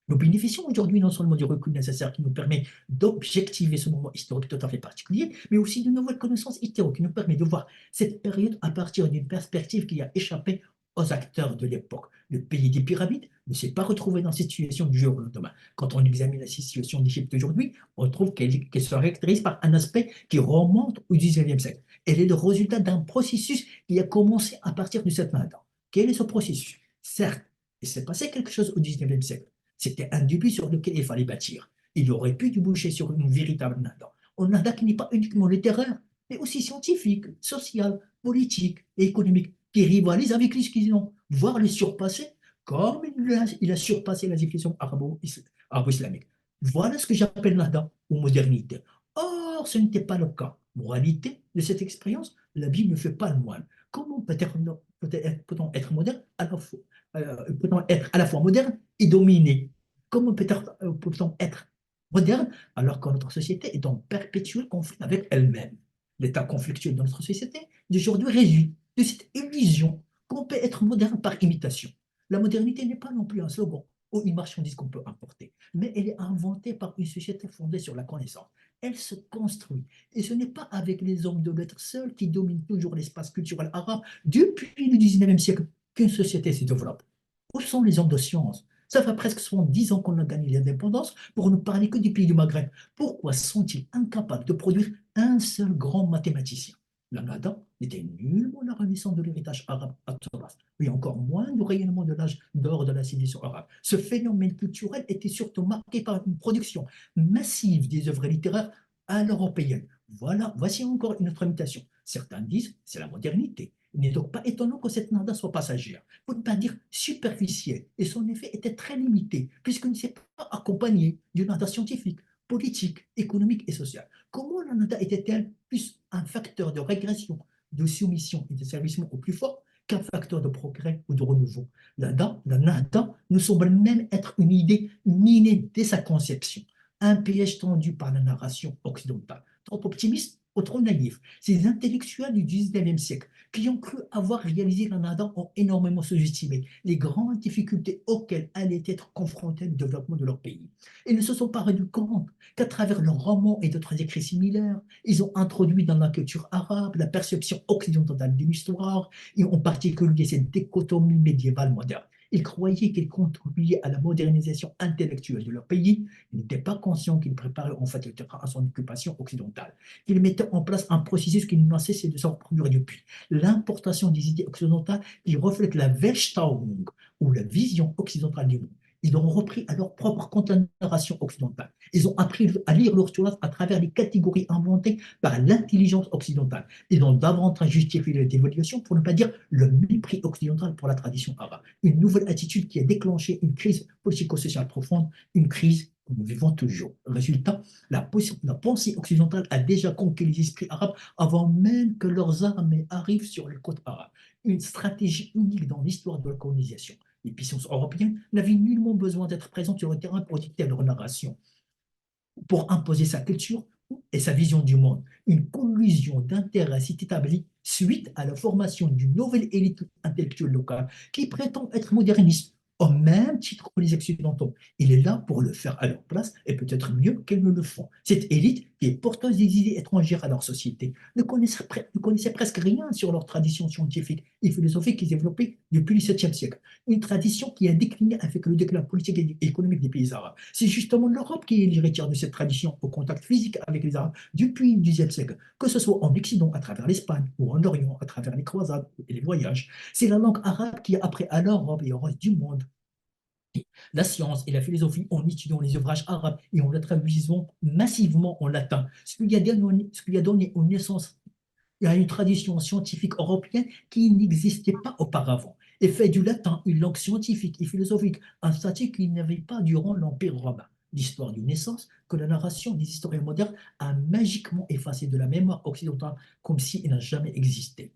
Nous bénéficions aujourd'hui non seulement du recul nécessaire qui nous permet d'objectiver ce moment historique tout à fait particulier, mais aussi de nouvelles connaissances historiques qui nous permettent de voir cette période à partir d'une perspective qui a échappé aux acteurs de l'époque. Le pays des pyramides ne s'est pas retrouvé dans cette situation du jour au lendemain. Quand on examine la situation d'Égypte aujourd'hui, on trouve qu'elle se caractérise par un aspect qui remonte au XIXe siècle. Elle est le résultat d'un processus qui a commencé à partir du 7 Nahda. Quel est ce processus? Certes, il s'est passé quelque chose au XIXe siècle. C'était un début sur lequel il fallait bâtir. Il aurait pu déboucher sur une véritable Nahda. Un Nahda qui n'est pas uniquement littéraire, mais aussi scientifique, social, politique et économique, qui rivalise avec l'Islam, voire les surpasser, comme il a surpassé la civilisation arabo-islamique. Voilà ce que j'appelle Nahda ou modernité. Or, ce n'était pas le cas. Moralité de cette expérience, la Bible ne fait pas le moine. Comment peut-on être moderne à la fois, peut-on être à la fois moderne et dominé? Comment peut-on être moderne alors que notre société est en perpétuel conflit avec elle-même? L'état conflictuel de notre société d'aujourd'hui résulte de cette illusion qu'on peut être moderne par imitation. La modernité n'est pas non plus un slogan ou une marchandise qu'on peut importer, mais elle est inventée par une société fondée sur la connaissance. Elle se construit. Et ce n'est pas avec les hommes de lettres seuls qui dominent toujours l'espace culturel arabe depuis le 19e siècle qu'une société se développe. Où sont les hommes de science? Ça fait presque 70 ans qu'on a gagné l'indépendance pour ne parler que des pays du Maghreb. Pourquoi sont-ils incapables de produire un seul grand mathématicien? La Nada n'était nullement la renaissance de l'héritage arabe à Turas, et encore moins du rayonnement de l'âge d'or de la civilisation arabe. Ce phénomène culturel était surtout marqué par une production massive des œuvres littéraires à l'européenne. Voilà, voici encore une autre imitation. Certains disent c'est la modernité. Il n'est donc pas étonnant que cette nada soit passagère, pour ne pas dire superficielle, et son effet était très limité, puisqu'il ne s'est pas accompagné d'une nada scientifique, politique, économique et sociale. Comment la nada était-elle plus un facteur de régression, de soumission et de servissement au plus fort qu'un facteur de progrès ou de renouveau? La nada nous semble même être une idée minée dès sa conception, un piège tendu par la narration occidentale, trop optimiste ou trop naïf. Ces intellectuels du 19e siècle qui ont cru avoir réalisé la nada ont énormément sous-estimé les grandes difficultés auxquelles allait être confronté le développement de leur pays. Ils ne se sont pas rendus compte qu'à travers leurs romans et d'autres écrits similaires, ils ont introduit dans la culture arabe la perception occidentale de l'histoire et en particulier cette dichotomie médiévale moderne. Ils croyaient qu'ils contribuaient à la modernisation intellectuelle de leur pays. Ils n'étaient pas conscients qu'ils préparaient en fait le terrain à son occupation occidentale. Ils mettaient en place un processus qui n'a cessé de se reproduire depuis. L'importation des idées occidentales qui reflètent la Weltanschauung ou la vision occidentale du monde. Ils ont repris à leur propre considération occidentale. Ils ont appris à lire leur Torah à travers les catégories inventées par l'intelligence occidentale. Ils ont davantage justifié la dévaluation, pour ne pas dire le mépris occidental pour la tradition arabe. Une nouvelle attitude qui a déclenché une crise politico-sociale profonde, une crise que nous vivons toujours. Résultat, la pensée occidentale a déjà conquis les esprits arabes avant même que leurs armées arrivent sur les côtes arabes. Une stratégie unique dans l'histoire de la colonisation. Les puissances européennes n'avaient nullement besoin d'être présentes sur le terrain pour dicter leur narration, pour imposer sa culture et sa vision du monde. Une collusion d'intérêts s'est établie suite à la formation d'une nouvelle élite intellectuelle locale qui prétend être moderniste, au même titre que les Occidentaux. Il est là pour le faire à leur place et peut-être mieux qu'elles ne le font. Cette élite, qui est porteuse des idées étrangères à leur société, ne connaissait presque rien sur leur tradition scientifique et philosophique qui s'est développée depuis le 7e siècle. Une tradition qui a décliné avec le déclin politique et économique des pays arabes. C'est justement l'Europe qui est l'héritière de cette tradition au contact physique avec les Arabes depuis le 10e siècle, que ce soit en Occident à travers l'Espagne ou en Orient à travers les croisades et les voyages. C'est la langue arabe qui a appris à l'Europe et au reste du monde la science et la philosophie en étudiant les ouvrages arabes et en les traduisant massivement en latin, ce qui a donné une naissance à une tradition scientifique européenne qui n'existait pas auparavant, et fait du latin une langue scientifique et philosophique, un statut qu'il n'y avait pas durant l'Empire romain. L'histoire d'une naissance que la narration des historiens modernes a magiquement effacée de la mémoire occidentale comme si elle n'a jamais existé.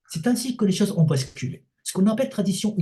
C'est ainsi que les choses ont basculé. Ce qu'on appelle tradition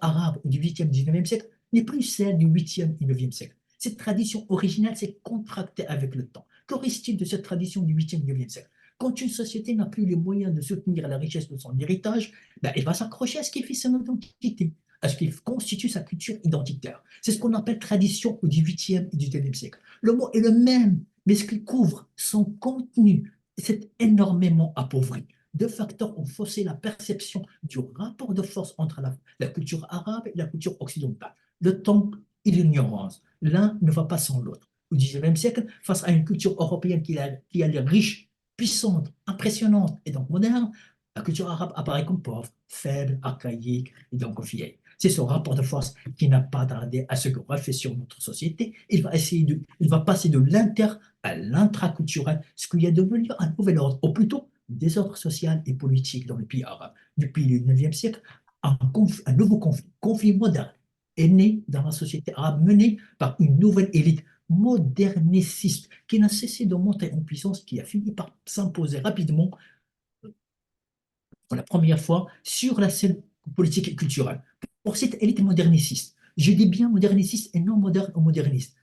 arabe du 8e, 19e siècle n'est plus celle du 8e et 9e siècle. Cette tradition originale s'est contractée avec le temps. Que reste-t-il de cette tradition du 8e et 9e siècle? Quand une société n'a plus les moyens de soutenir la richesse de son héritage, ben, elle va s'accrocher à ce qui fait son identité, à ce qui constitue sa culture identitaire. C'est ce qu'on appelle tradition au 18e et 19e siècle. Le mot est le même, mais ce qu'il couvre, son contenu, s'est énormément appauvri. Deux facteurs ont faussé la perception du rapport de force entre la culture arabe et la culture occidentale. Le temps et l'ignorance. L'un ne va pas sans l'autre. Au XIXe siècle, face à une culture européenne qui a l'air riche, puissante, impressionnante et donc moderne, la culture arabe apparaît comme pauvre, faible, archaïque et donc vieille. C'est ce rapport de force qui n'a pas tardé à se greffer sur notre société. Il va passer de l'inter à l'intraculturel, ce qui a devenu un nouvel ordre, ou plutôt désordre social et politique dans les pays arabes. Depuis le 9e siècle, un nouveau conflit moderne, est né dans la société arabe, mené par une nouvelle élite moderniciste qui n'a cessé de monter en puissance, qui a fini par s'imposer rapidement pour la première fois sur la scène politique et culturelle. Pour cette élite moderniciste, je dis bien moderniciste et non moderne ou moderniste,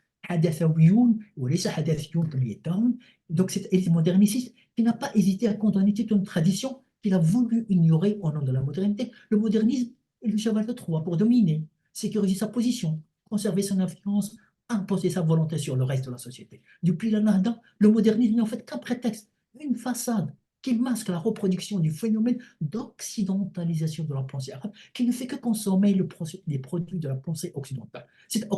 donc cette élite moderniciste qui n'a pas hésité à condamner toute une tradition qu'il a voulu ignorer au nom de la modernité. Le modernisme est le cheval de Troie pour dominer, sécuriser sa position, conserver son influence, imposer sa volonté sur le reste de la société. Depuis la Nahda, le modernisme n'est en fait qu'un prétexte, une façade qui masque la reproduction du phénomène d'occidentalisation de la pensée arabe, qui ne fait que consommer les produits de la pensée occidentale. Cette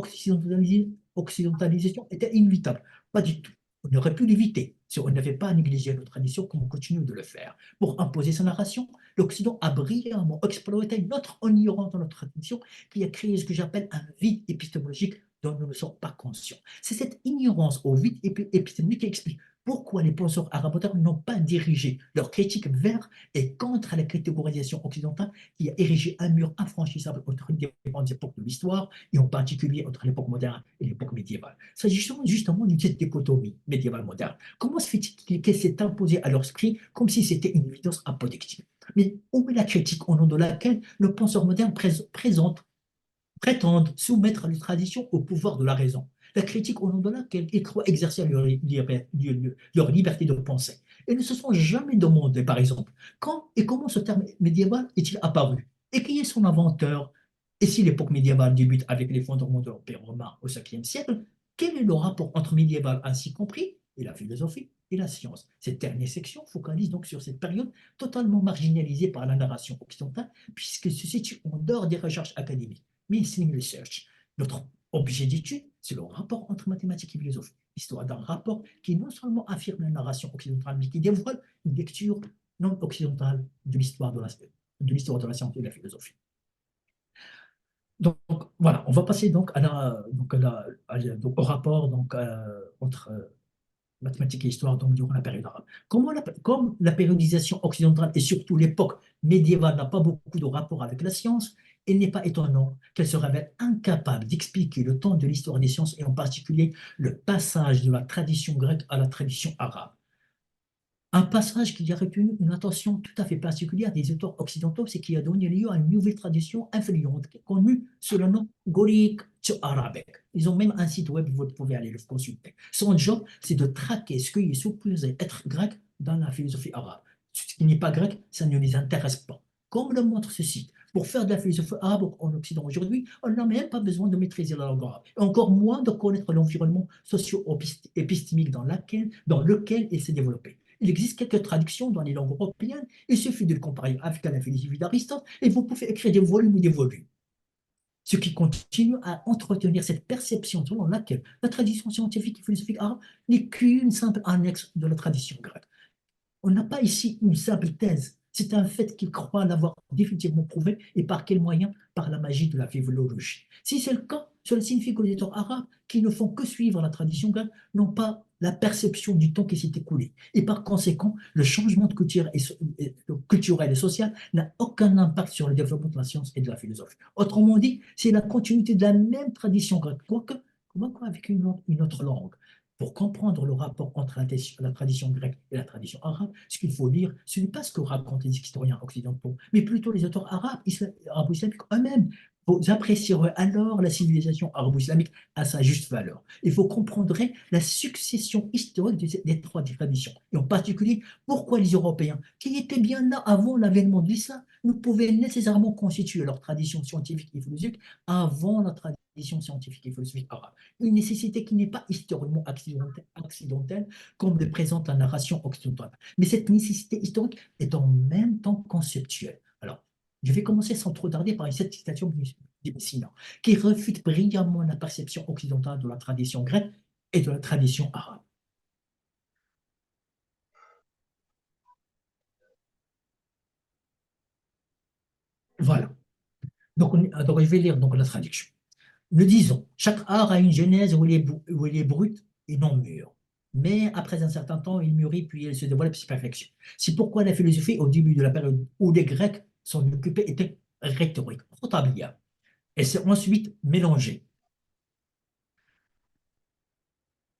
occidentalisation était inévitable, pas du tout. On aurait pu l'éviter si on n'avait pas négligé nos traditions comme on continue de le faire. Pour imposer sa narration, l'Occident a brillamment exploité notre ignorance dans notre tradition qui a créé ce que j'appelle un vide épistémologique dont nous ne sommes pas conscients. C'est cette ignorance au vide épistémologique qui explique pourquoi les penseurs arabes modernes n'ont pas dirigé leur critique vers et contre la catégorisation occidentale qui a érigé un mur infranchissable entre différentes époques de l'histoire, et en particulier entre l'époque moderne et l'époque médiévale. S'agissant justement d'une cette dichotomie médiévale-moderne, comment se fait-il qu'elle s'est imposée à leur esprit comme si c'était une évidence apodictique? Mais où est la critique au nom de laquelle le penseur moderne prétendent soumettre les traditions au pouvoir de la raison? La critique au nom de laquelle ils croient exercer leur liberté de penser. Ils ne se sont jamais demandé, par exemple, quand et comment ce terme médiéval est-il apparu et qui est son inventeur. Et si l'époque médiévale débute avec l'effondrement de l'Empire romain au 5e siècle, quel est le rapport entre médiéval ainsi compris et la philosophie et la science? Cette dernière section focalise donc sur cette période totalement marginalisée par la narration occidentale puisqu'elle se situe en dehors des recherches académiques. Mainstream Research. Notre objet d'étude, c'est le rapport entre mathématiques et philosophie, histoire d'un rapport qui non seulement affirme la narration occidentale, mais qui dévoile une lecture non occidentale de l'histoire de la science et de la philosophie. Donc voilà, on va passer donc, au rapport entre mathématiques et histoire donc, durant la période arabe. Comme la périodisation occidentale et surtout l'époque médiévale n'a pas beaucoup de rapport avec la science, il n'est pas étonnant qu'elle se révèle incapable d'expliquer le temps de l'histoire des sciences et en particulier le passage de la tradition grecque à la tradition arabe. Un passage qui a retenu une attention tout à fait particulière des auteurs occidentaux, c'est qui a donné lieu à une nouvelle tradition influente, connue sous le nom Greek to Arabic. Ils ont même un site web, vous pouvez aller le consulter. Son job, c'est de traquer ce qui est supposé être grec dans la philosophie arabe. Ce qui n'est pas grec, ça ne les intéresse pas. Comme le montre ce site, pour faire de la philosophie arabe en Occident aujourd'hui, on n'a même pas besoin de maîtriser la langue arabe, et encore moins de connaître l'environnement socio-épistémique dans lequel il s'est développé. Il existe quelques traductions dans les langues européennes, il suffit de le comparer avec la philosophie d'Aristote et vous pouvez écrire des volumes ou des volumes. Ce qui continue à entretenir cette perception selon laquelle la tradition scientifique et philosophique arabe n'est qu'une simple annexe de la tradition grecque. On n'a pas ici une simple thèse, c'est un fait qu'il croit l'avoir définitivement prouvé, et par quel moyen? Par la magie de la philologie. Si c'est le cas, cela signifie que les auteurs arabes qui ne font que suivre la tradition grecque n'ont pas la perception du temps qui s'est écoulé. Et par conséquent, le changement de culturel et social n'a aucun impact sur le développement de la science et de la philosophie. Autrement dit, c'est la continuité de la même tradition grecque, quoique avec une autre langue. Pour comprendre le rapport entre la tradition grecque et la tradition arabe, ce qu'il faut lire, ce n'est pas ce que racontent les historiens occidentaux, mais plutôt les auteurs arabo-islamiques eux-mêmes. Vous apprécierez alors la civilisation arabo-islamique à sa juste valeur. Et vous comprendrez la succession historique des trois traditions, et en particulier pourquoi les Européens, qui étaient bien là avant l'avènement de l'islam, ne pouvaient nécessairement constituer leur tradition scientifique et philosophique avant la tradition tradition scientifique et philosophique arabe. Une nécessité qui n'est pas historiquement accidentelle, comme le présente la narration occidentale. Mais cette nécessité historique est en même temps conceptuelle. Alors, je vais commencer sans trop tarder par cette citation d'Ibn Sina, qui refute brillamment la perception occidentale de la tradition grecque et de la tradition arabe. Voilà. Donc, je vais lire donc la traduction. Nous disons, chaque art a une genèse où il est brut et non mûr. Mais après un certain temps, il mûrit, puis il se dévoile sa perfection. C'est pourquoi la philosophie, au début de la période où les Grecs s'en occupaient, était rhétorique, rotabilia. Et s'est ensuite mélangée.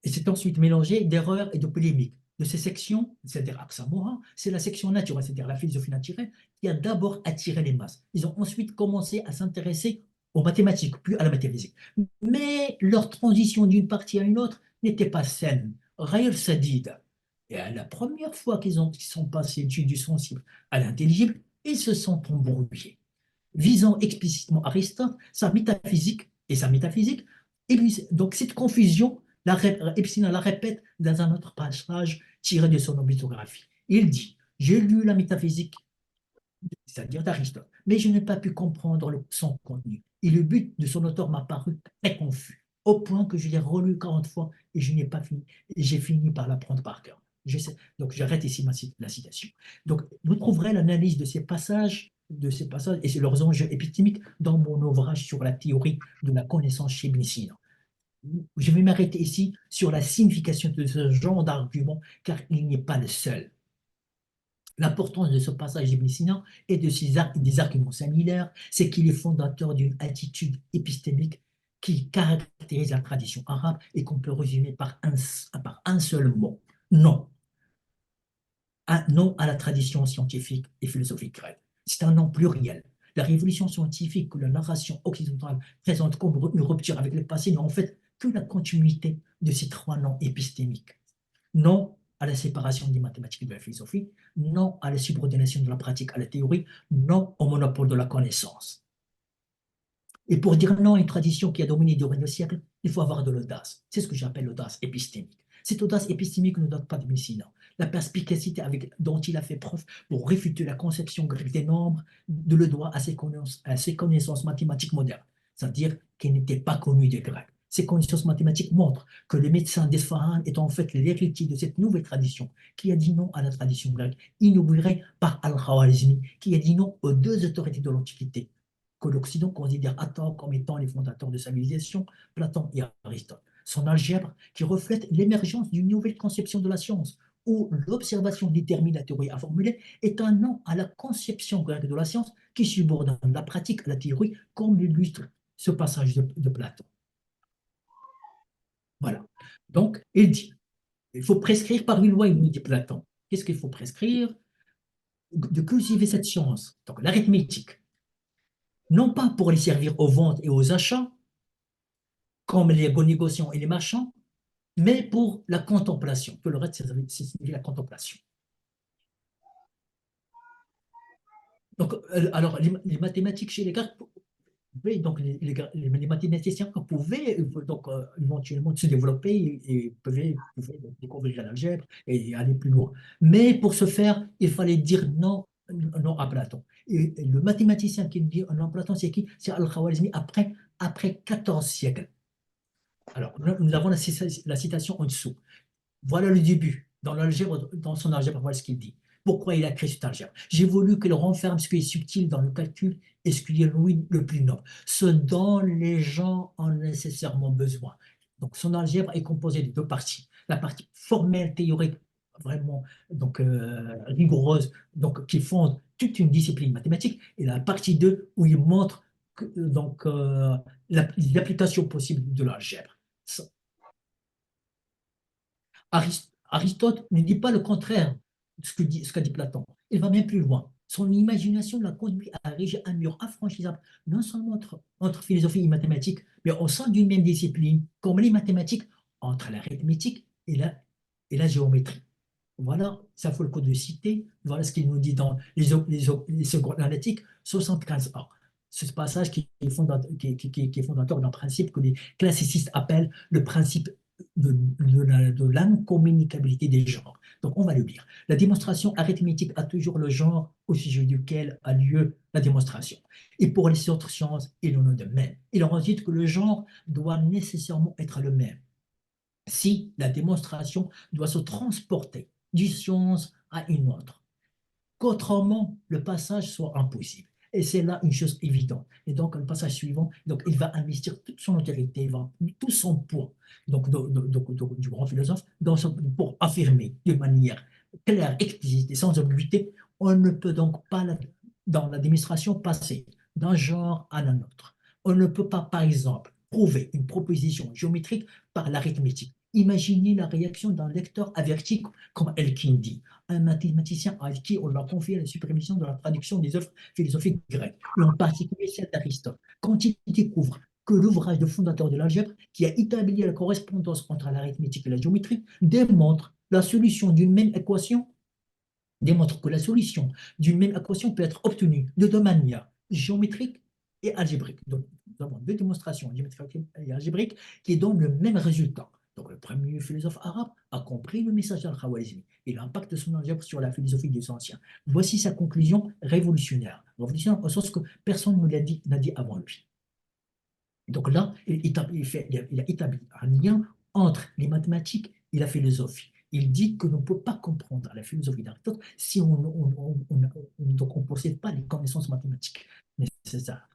Et c'est ensuite mélangé d'erreurs et de polémiques. De ces sections, c'est-à-dire Aksamoha, c'est la section naturelle, c'est-à-dire la philosophie naturelle, qui a d'abord attiré les masses. Ils ont ensuite commencé à s'intéresser aux mathématiques, puis à la métaphysique. Mais leur transition d'une partie à une autre n'était pas saine, Raïl Sadid. Et à la première fois qu'ils sont passés du sensible à l'intelligible, ils se sont embrouillés. Visant explicitement Aristote, sa métaphysique et sa métaphysique, et lui, donc cette confusion Epstein la répète dans un autre passage tiré de son autobiographie. Il dit, j'ai lu la métaphysique, c'est-à-dire d'Aristote, mais je n'ai pas pu comprendre son contenu. Et le but de son auteur m'a paru très confus, au point que je l'ai relu 40 fois et je n'ai pas fini, et j'ai fini par l'apprendre par cœur. Donc j'arrête ici la citation. Donc vous trouverez l'analyse de ces passages et leurs enjeux épistémiques dans mon ouvrage sur la théorie de la connaissance chez Messina. Je vais m'arrêter ici sur la signification de ce genre d'argument, car il n'est pas le seul. L'importance de ce passage d'Ibn Sina et des arguments similaires, c'est qu'il est fondateur d'une attitude épistémique qui caractérise la tradition arabe et qu'on peut résumer par un seul mot, non. Un non à la tradition scientifique et philosophique grecque. C'est un non pluriel. La révolution scientifique que la narration occidentale présente comme une rupture avec le passé n'est en fait que la continuité de ces trois noms épistémiques. Non à la séparation des mathématiques et de la philosophie, non à la subordination de la pratique à la théorie, non au monopole de la connaissance. Et pour dire non à une tradition qui a dominé durant le siècle, il faut avoir de l'audace. C'est ce que j'appelle l'audace épistémique. Cette audace épistémique ne date pas de Messina. La perspicacité dont il a fait preuve pour réfuter la conception grecque des nombres de le doigt à ses connaissances mathématiques modernes, c'est-à-dire qu'il n'était pas connu des Grecs. Ces connaissances mathématiques montrent que le médecin d'Esfahan est en fait l'héritier de cette nouvelle tradition qui a dit non à la tradition grecque, inaugurée par Al-Khwarizmi, qui a dit non aux deux autorités de l'Antiquité, que l'Occident considère à tort comme étant les fondateurs de sa civilisation, Platon et Aristote. Son algèbre qui reflète l'émergence d'une nouvelle conception de la science, où l'observation détermine la théorie à formuler, est un nom à la conception grecque de la science qui subordonne la pratique à la théorie, comme l'illustre ce passage de Platon. Voilà. Donc, il dit, il faut prescrire par une loi, il nous dit Platon. Qu'est-ce qu'il faut prescrire? De cultiver cette science, donc l'arithmétique, non pas pour les servir aux ventes et aux achats, comme les négociants et les marchands, mais pour la contemplation. Tout le reste, c'est la contemplation. Donc, alors, les mathématiques chez les Grecs, oui, donc les mathématiciens pouvaient donc, éventuellement se développer et pouvaient découvrir l'algèbre et aller plus loin. Mais pour ce faire, il fallait dire non, non à Platon. Et le mathématicien qui dit non à Platon, c'est qui? C'est Al-Khwarizmi après 14 siècles. Alors, nous avons la citation en dessous. Voilà le début. Dans son algèbre, voilà ce qu'il dit. Pourquoi il a créé cette algèbre? J'ai voulu qu'elle renferme ce qui est subtil dans le calcul et ce qui est le plus noble, ce dont les gens ont nécessairement besoin. Donc, son algèbre est composée de deux parties. La partie formelle, théorique, vraiment donc, rigoureuse, donc, qui fonde toute une discipline mathématique, et la partie 2 où il montre donc, l'application possible de l'algèbre. Aristote ne dit pas le contraire de ce qu'a dit Platon. Il va même plus loin. Son imagination l'a conduit à ériger un mur infranchissable, non seulement entre philosophie et mathématiques, mais au sein d'une même discipline, comme les mathématiques, entre l'arithmétique et la géométrie. Voilà, ça vaut le coup de citer. Voilà ce qu'il nous dit dans les secondes analytiques, 75a. ce passage qui est fondateur d'un principe que les classicistes appellent le principe de l'incommunicabilité des genres. Donc, on va le lire. La démonstration arithmétique a toujours le genre au sujet duquel a lieu la démonstration. Et pour les autres sciences, il en est de même. Il en résulte que le genre doit nécessairement être le même. Si la démonstration doit se transporter d'une science à une autre, qu'autrement le passage soit impossible. Et c'est là une chose évidente. Et donc, le passage suivant, donc, il va investir toute son autorité, tout son poids du grand philosophe pour affirmer de manière claire, explicite et sans ambiguïté, on ne peut donc pas, dans la démonstration, passer d'un genre à un autre. On ne peut pas, par exemple, prouver une proposition géométrique par l'arithmétique. Imaginez la réaction d'un lecteur averti comme Elkindi, un mathématicien à qui on a confié la supervision de la traduction des œuvres philosophiques grecques, et en particulier celle d'Aristote. Quand il découvre que l'ouvrage de fondateur de l'algèbre, qui a établi la correspondance entre l'arithmétique et la géométrie, démontre que la solution d'une même équation peut être obtenue de deux manières, géométrique et algébrique. Donc, nous avons deux démonstrations géométriques et algébriques qui donnent le même résultat. Donc, le premier philosophe arabe a compris le message d'Al-Khwarizmi et l'impact de son algèbre sur la philosophie des anciens. Voici sa conclusion révolutionnaire. Révolutionnaire au sens que personne ne n'a dit avant lui. Donc là, il a établi un lien entre les mathématiques et la philosophie. Il dit que l'on ne peut pas comprendre la philosophie d'Aristote si on ne possède pas les connaissances mathématiques nécessaires.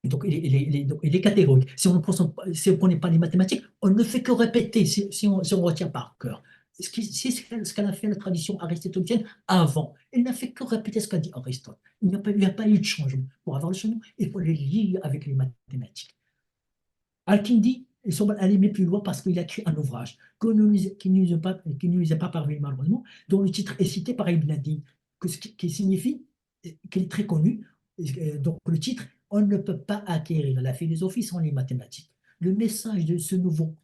Et donc, il est catégorique. Si on ne connaît pas les mathématiques, on ne fait que répéter si on retient par cœur. C'est ce qu'elle a fait la tradition aristotélicienne avant. Elle n'a fait que répéter ce qu'a dit Aristote. Il n'y a pas eu de changement. Pour avoir le changement, il faut le lier avec les mathématiques. Al-Kindi, il semble aller plus loin parce qu'il a écrit un ouvrage qui ne nous est pas parvenu malheureusement, dont le titre est cité par Ibn Adin, qui signifie, qu'il est très connu. Donc le titre, on ne peut pas acquérir la philosophie sans les mathématiques. Le message de ce nouveau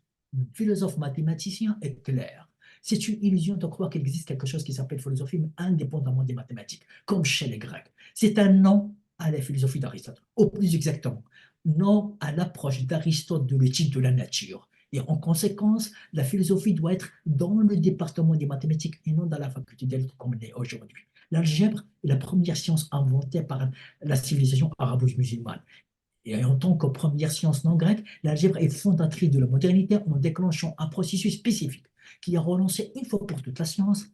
philosophe mathématicien est clair. C'est une illusion de croire qu'il existe quelque chose qui s'appelle philosophie, mais indépendamment des mathématiques, comme chez les Grecs. C'est un nom à la philosophie d'Aristote, au plus exactement non à l'approche d'Aristote de l'éthique de la nature. Et en conséquence, la philosophie doit être dans le département des mathématiques et non dans la faculté d'être comme elle est aujourd'hui. L'algèbre est la première science inventée par la civilisation arabo-musulmane. Et en tant que première science non grecque, l'algèbre est fondatrice de la modernité en déclenchant un processus spécifique qui a relancé une fois pour toutes la science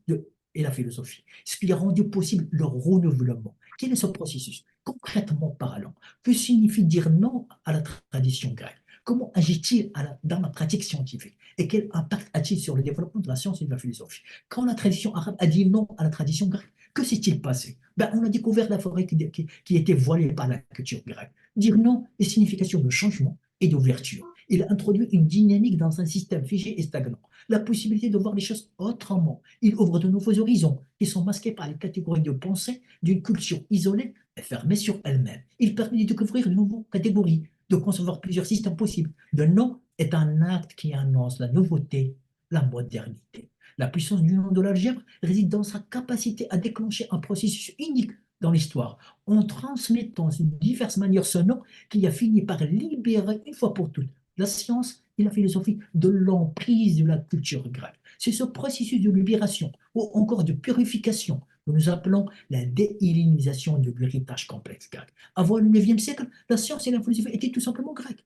et la philosophie, ce qui a rendu possible leur renouvellement. Quel est ce processus? Concrètement parlant, que signifie dire non à la tradition grecque? Comment agit-il dans la pratique scientifique? Et quel impact a-t-il sur le développement de la science et de la philosophie? Quand la tradition arabe a dit non à la tradition grecque, que s'est-il passé? On a découvert la forêt qui était voilée par la culture grecque. Dire non est signification de changement et d'ouverture. Il a introduit une dynamique dans un système figé et stagnant. La possibilité de voir les choses autrement. Il ouvre de nouveaux horizons qui sont masqués par les catégories de pensée d'une culture isolée et fermée sur elle-même. Il permet de découvrir de nouvelles catégories, de concevoir plusieurs systèmes possibles. Le non est un acte qui annonce la nouveauté, la modernité. La puissance du nom de l'algèbre réside dans sa capacité à déclencher un processus unique dans l'histoire, en transmettant de diverses manières ce nom qui a fini par libérer une fois pour toutes la science et la philosophie de l'emprise de la culture grecque. C'est ce processus de libération ou encore de purification que nous appelons la déhellénisation de l'héritage complexe grec. Avant le 9e siècle, la science et la philosophie étaient tout simplement grecques.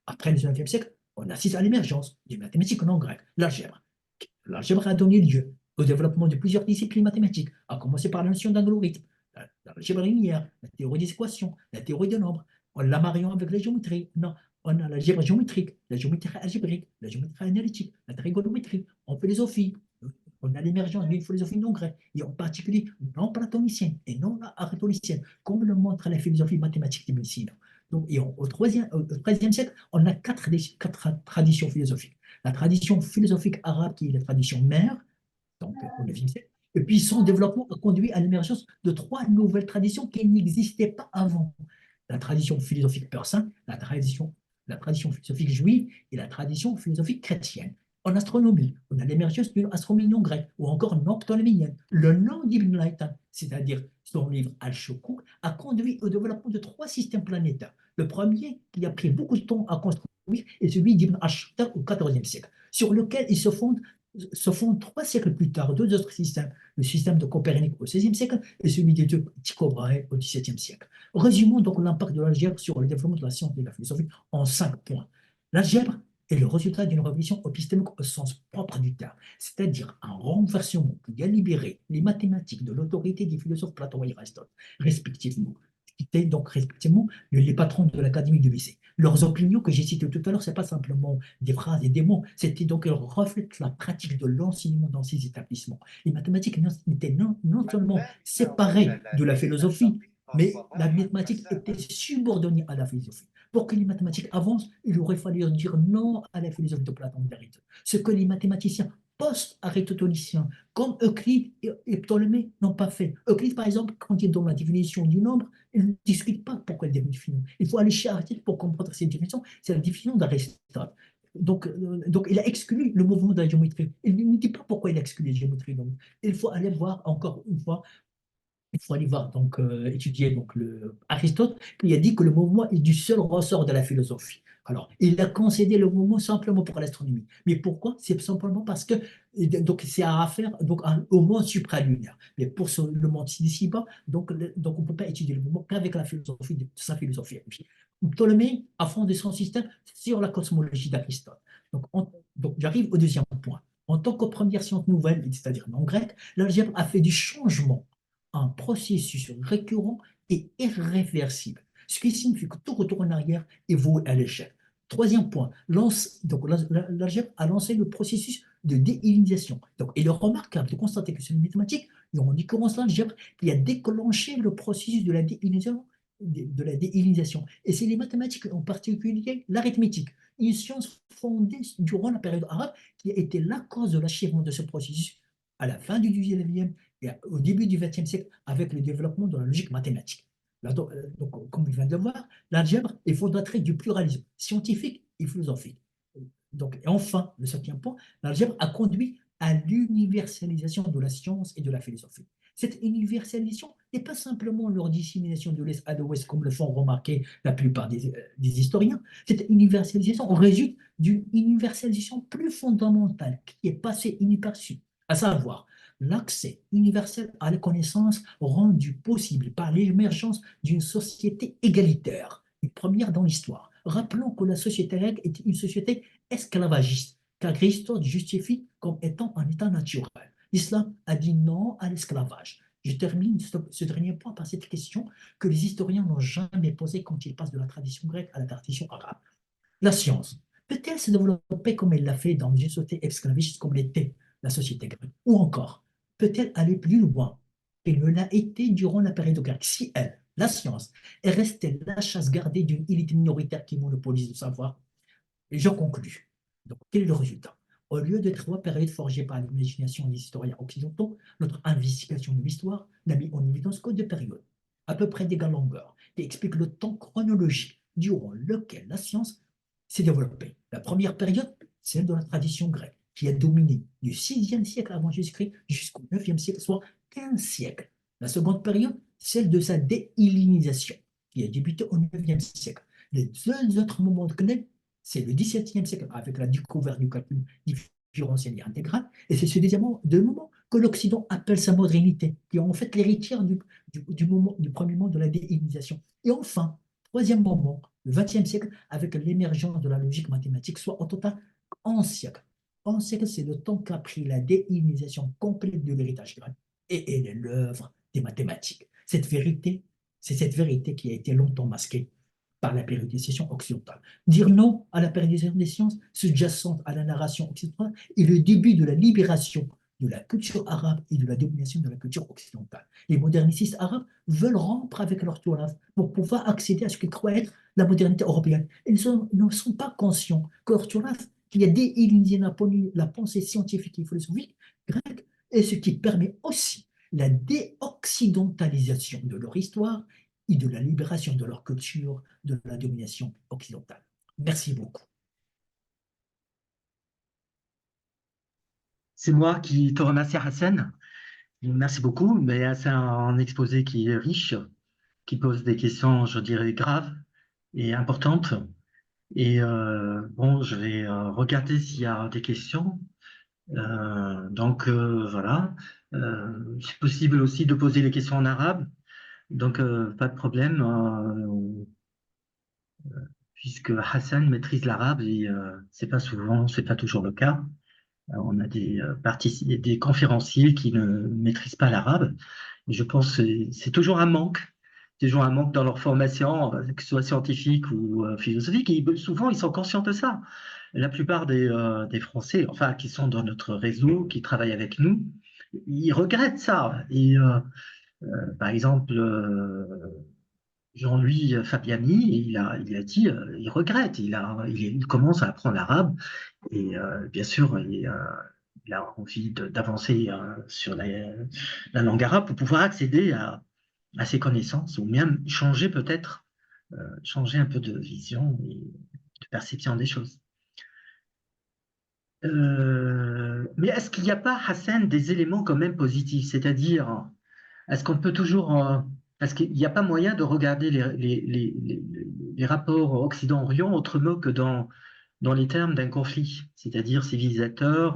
Après le 9e siècle, on assiste à l'émergence des mathématiques non grecques, l'algèbre. L'algèbre a donné lieu au développement de plusieurs disciplines mathématiques, à commencer par la notion d'algorithme, l'algèbre linéaire, la théorie des équations, la théorie des nombres. On la mariant avec la géométrie. Non, on a l'algèbre géométrique, la géométrie algébrique, la géométrie analytique, la trigonométrie. En philosophie, on a l'émergence d'une philosophie non grecque, et en particulier non platonicienne et non aristotélienne, comme le montre la philosophie mathématique des Messines. Donc, et au XIIIe siècle, on a quatre traditions philosophiques. La tradition philosophique arabe, qui est la tradition mère, donc au IXe siècle, et puis son développement a conduit à l'émergence de trois nouvelles traditions qui n'existaient pas avant. La tradition philosophique persan, la tradition philosophique juive et la tradition philosophique chrétienne. En astronomie, on a l'émergence d'une astronomie non grecque ou encore non ptoléméienne. Le nom d'Ibn Laytham, c'est-à-dire son livre Al-Shukuk, a conduit au développement de trois systèmes planétaires. Le premier, qui a pris beaucoup de temps à construire, est celui d'Ibn Ashtar au XIVe siècle, sur lequel il se fonde 3 siècles plus tard deux autres systèmes, le système de Copernic au XVIe siècle et celui de Tycho Brahe au XVIIe siècle. Résumons donc l'impact de l'algèbre sur le développement de la science et de la philosophie en 5 points. L'algèbre est le résultat d'une révolution épistémique au sens propre du terme, c'est-à-dire un renversement qui a libéré les mathématiques de l'autorité des philosophes Platon et Aristote, respectivement, qui étaient donc respectivement les patrons de l'académie du lycée. Leurs opinions que j'ai citées tout à l'heure, ce n'est pas simplement des phrases et des mots, c'était donc elles reflètent la pratique de l'enseignement dans ces établissements. Les mathématiques n'étaient non seulement séparées de la philosophie, mais la mathématique était subordonnée à la philosophie. Pour que les mathématiques avancent, il aurait fallu dire non à la philosophie de Platon et d'Aristote. Ce que les mathématiciens post-aristotéliens, comme Euclide et Ptolémée, n'ont pas fait. Euclide, par exemple, quand il donne la définition du nombre, il ne discute pas pourquoi il définit. Il faut aller chez Aristote pour comprendre cette définition. C'est la définition d'Aristote. Donc, il a exclu le mouvement de la géométrie. Il ne dit pas pourquoi il a exclu la géométrie. Donc, il faut aller voir encore une fois il faut aller voir, donc, étudier donc, Aristote, qui a dit que le mouvement est du seul ressort de la philosophie. Alors, il a concédé le mouvement simplement pour l'astronomie. Mais pourquoi? C'est simplement parce que donc, c'est à faire donc, au monde supralunaire. Mais pour le monde d'ici-bas, donc on ne peut pas étudier le mouvement qu'avec la philosophie, sa philosophie. Ptolémée a fondé son système sur la cosmologie d'Aristote. Donc j'arrive au deuxième point. En tant que première science nouvelle, c'est-à-dire non grecque, l'algèbre a fait du changement un processus récurrent et irréversible, ce qui signifie que tout retour en arrière est voué à l'échec. Troisième point, l'algèbre a lancé le processus de déhellénisation. Donc, il est remarquable de constater que c'est une mathématique, et en l'occurrence l'algèbre, qui a déclenché le processus de la déhellénisation. Et c'est les mathématiques, en particulier l'arithmétique, une science fondée durant la période arabe, qui a été la cause de l'achèvement de ce processus à la fin du 19e et au début du XXe siècle avec le développement de la logique mathématique. Donc, comme il vient de le voir, l'algèbre est fondatrice du pluralisme scientifique et philosophique. Donc, et enfin, le septième point, l'algèbre a conduit à l'universalisation de la science et de la philosophie. Cette universalisation n'est pas simplement leur dissémination de l'Est à l'Ouest, comme le font remarquer la plupart des historiens. Cette universalisation résulte d'une universalisation plus fondamentale qui est passée inaperçue, à savoir l'accès universel à la connaissance rendu possible par l'émergence d'une société égalitaire, une première dans l'histoire. Rappelons que la société grecque est une société esclavagiste, qu'Aristote justifie comme étant un état naturel. L'islam a dit non à l'esclavage. Je termine ce dernier point par cette question que les historiens n'ont jamais posée quand ils passent de la tradition grecque à la tradition arabe. La science peut-elle se développer comme elle l'a fait dans une société esclavagiste comme l'était la société grecque? Ou encore, peut-elle aller plus loin qu'elle ne l'a été durant la période grecque si elle, la science, est restée la chasse gardée d'une élite minoritaire qui monopolise le savoir? Et je conclus. Donc, quel est le résultat? Au lieu de 3 périodes forgées par l'imagination des historiens occidentaux, notre investigation de l'histoire n'a mis en évidence que 2 périodes, à peu près d'égale longueur, qui expliquent le temps chronologique durant lequel la science s'est développée. La première période, celle de la tradition grecque, qui a dominé du 6e siècle avant Jésus-Christ jusqu'au 9e siècle, soit 15 siècles. La seconde période, celle de sa déhellénisation, qui a débuté au 9e siècle. Les deux autres moments de clés, c'est le XVIIe siècle avec la découverte du calcul différentiel et intégral, et c'est ce deuxième moment que l'Occident appelle sa modernité, qui est en fait l'héritière du premier moment de la déhellénisation. Et enfin, troisième moment, le XXe siècle, avec l'émergence de la logique mathématique, soit au total 11 siècles. 11 siècles, c'est le temps qu'a pris la déhellénisation complète de l'héritage grec, et elle est l'œuvre des mathématiques. C'est cette vérité qui a été longtemps masquée par la périodisation occidentale. Dire non à la périodisation des sciences sous-jacente à la narration occidentale est le début de la libération de la culture arabe et de la domination de la culture occidentale. Les modernistes arabes veulent rompre avec l'orthographe pour pouvoir accéder à ce qu'ils croient être la modernité européenne. Ils ne sont pas conscients que l'orthographe, qui a déhellénisé la pensée scientifique et philosophique grecque, est ce qui permet aussi la déoccidentalisation de leur histoire et de la libération de leur culture de la domination occidentale. Merci beaucoup. C'est moi qui te remercie, Hassan. Merci beaucoup, mais c'est un exposé qui est riche, qui pose des questions, je dirais, graves et importantes. Et bon, je vais regarder s'il y a des questions. Voilà. C'est possible aussi de poser les questions en arabe, donc pas de problème, puisque Hassan maîtrise l'arabe et c'est pas souvent, c'est pas toujours le cas. On a des conférenciers qui ne maîtrisent pas l'arabe. Et je pense que c'est toujours un manque dans leur formation, que ce soit scientifique ou philosophique. Et souvent, ils sont conscients de ça. La plupart des Français, enfin, qui sont dans notre réseau, qui travaillent avec nous, ils regrettent ça. Et par exemple, Jean-Louis Fabiani, il a dit, il regrette. Il commence à apprendre l'arabe et bien sûr, il a envie d'avancer sur la langue arabe pour pouvoir accéder à ses connaissances ou même changer peut-être, changer un peu de vision et de perception des choses. Mais est-ce qu'il n'y a pas, Hassan, des éléments quand même positifs? C'est-à-dire, est-ce qu'on peut toujours, est-ce qu'il n'y a pas moyen de regarder les rapports Occident-Orient autrement que dans les termes d'un conflit, c'est-à-dire civilisateur,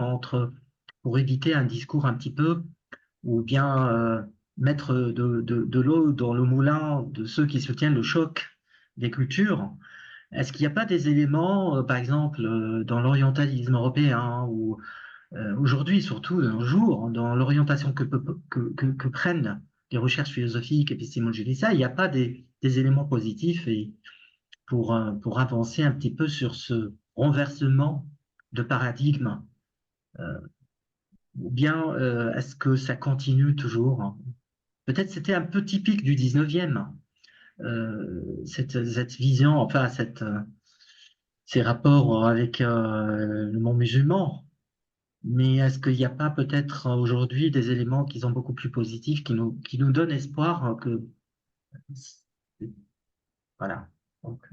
pour éviter un discours un petit peu, ou bien mettre de l'eau dans le moulin de ceux qui soutiennent le choc des cultures? Est-ce qu'il n'y a pas des éléments, par exemple, dans l'orientalisme européen, ou aujourd'hui, surtout de nos jours, dans l'orientation que prennent les recherches philosophiques, épistémologiques, ça, il n'y a pas des éléments positifs et pour avancer un petit peu sur ce renversement de paradigme, euh, ou bien est-ce que ça continue toujours? Peut-être c'était un peu typique du 19e, cette vision, enfin ces rapports avec le monde musulman. Mais est-ce qu'il n'y a pas peut-être aujourd'hui des éléments qui sont beaucoup plus positifs, qui nous donnent espoir que... Voilà. Donc,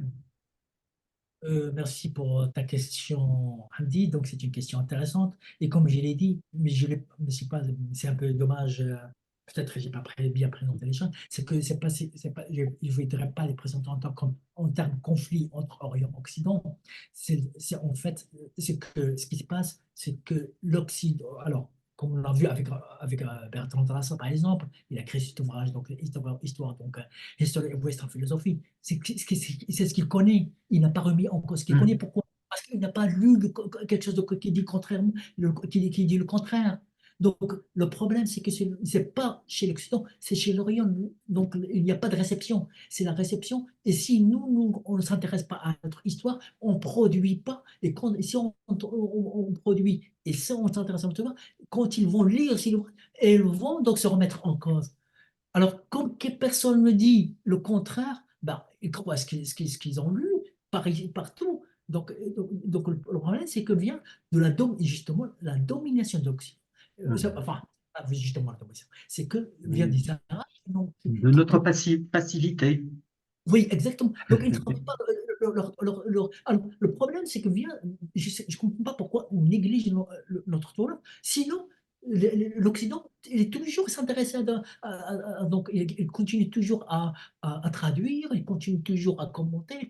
Merci pour ta question, Hamdi. Donc, c'est une question intéressante. Et comme je l'ai dit, mais je l'ai, mais c'est un peu dommage. Peut-être que j'ai pas bien présenté les choses. C'est que c'est pas, je ne voudrais pas les présenter en termes de conflit entre Orient et Occident. En fait, ce qui se passe, c'est que l'Occident, alors, comme on l'a vu avec Bertrand Russell, par exemple, il a créé cet ouvrage, donc Histoire, donc History of Western Philosophy. C'est ce qu'il connaît. Il n'a pas remis en cause ce qu'il connaît. hum, Pourquoi? Parce qu'il n'a pas lu quelque chose qui dit qui dit le contraire. Donc, le problème, c'est que ce n'est pas chez l'Occident, c'est chez l'Orient. Donc, il n'y a pas de réception. C'est la réception. Et si on ne s'intéresse pas à notre histoire, on ne produit pas. Et si on produit, et si on s'intéresse à notre histoire, quand ils vont lire ces livres, ils vont donc se remettre en cause. Alors, comme personne ne dit le contraire, ben, ils croient ce qu'ils ont lu partout. Donc, le problème, c'est que vient justement la domination de l'Occident. hum. Enfin, pas justement la domination, c'est que vient des Arabes De notre passivité. oui, exactement. Donc, ils ne travaillent pas alors, le problème, c'est que je ne comprends pas pourquoi on néglige notre tour. Sinon, l'Occident, il est toujours s'intéressé donc, il continue toujours à traduire, il continue toujours à commenter.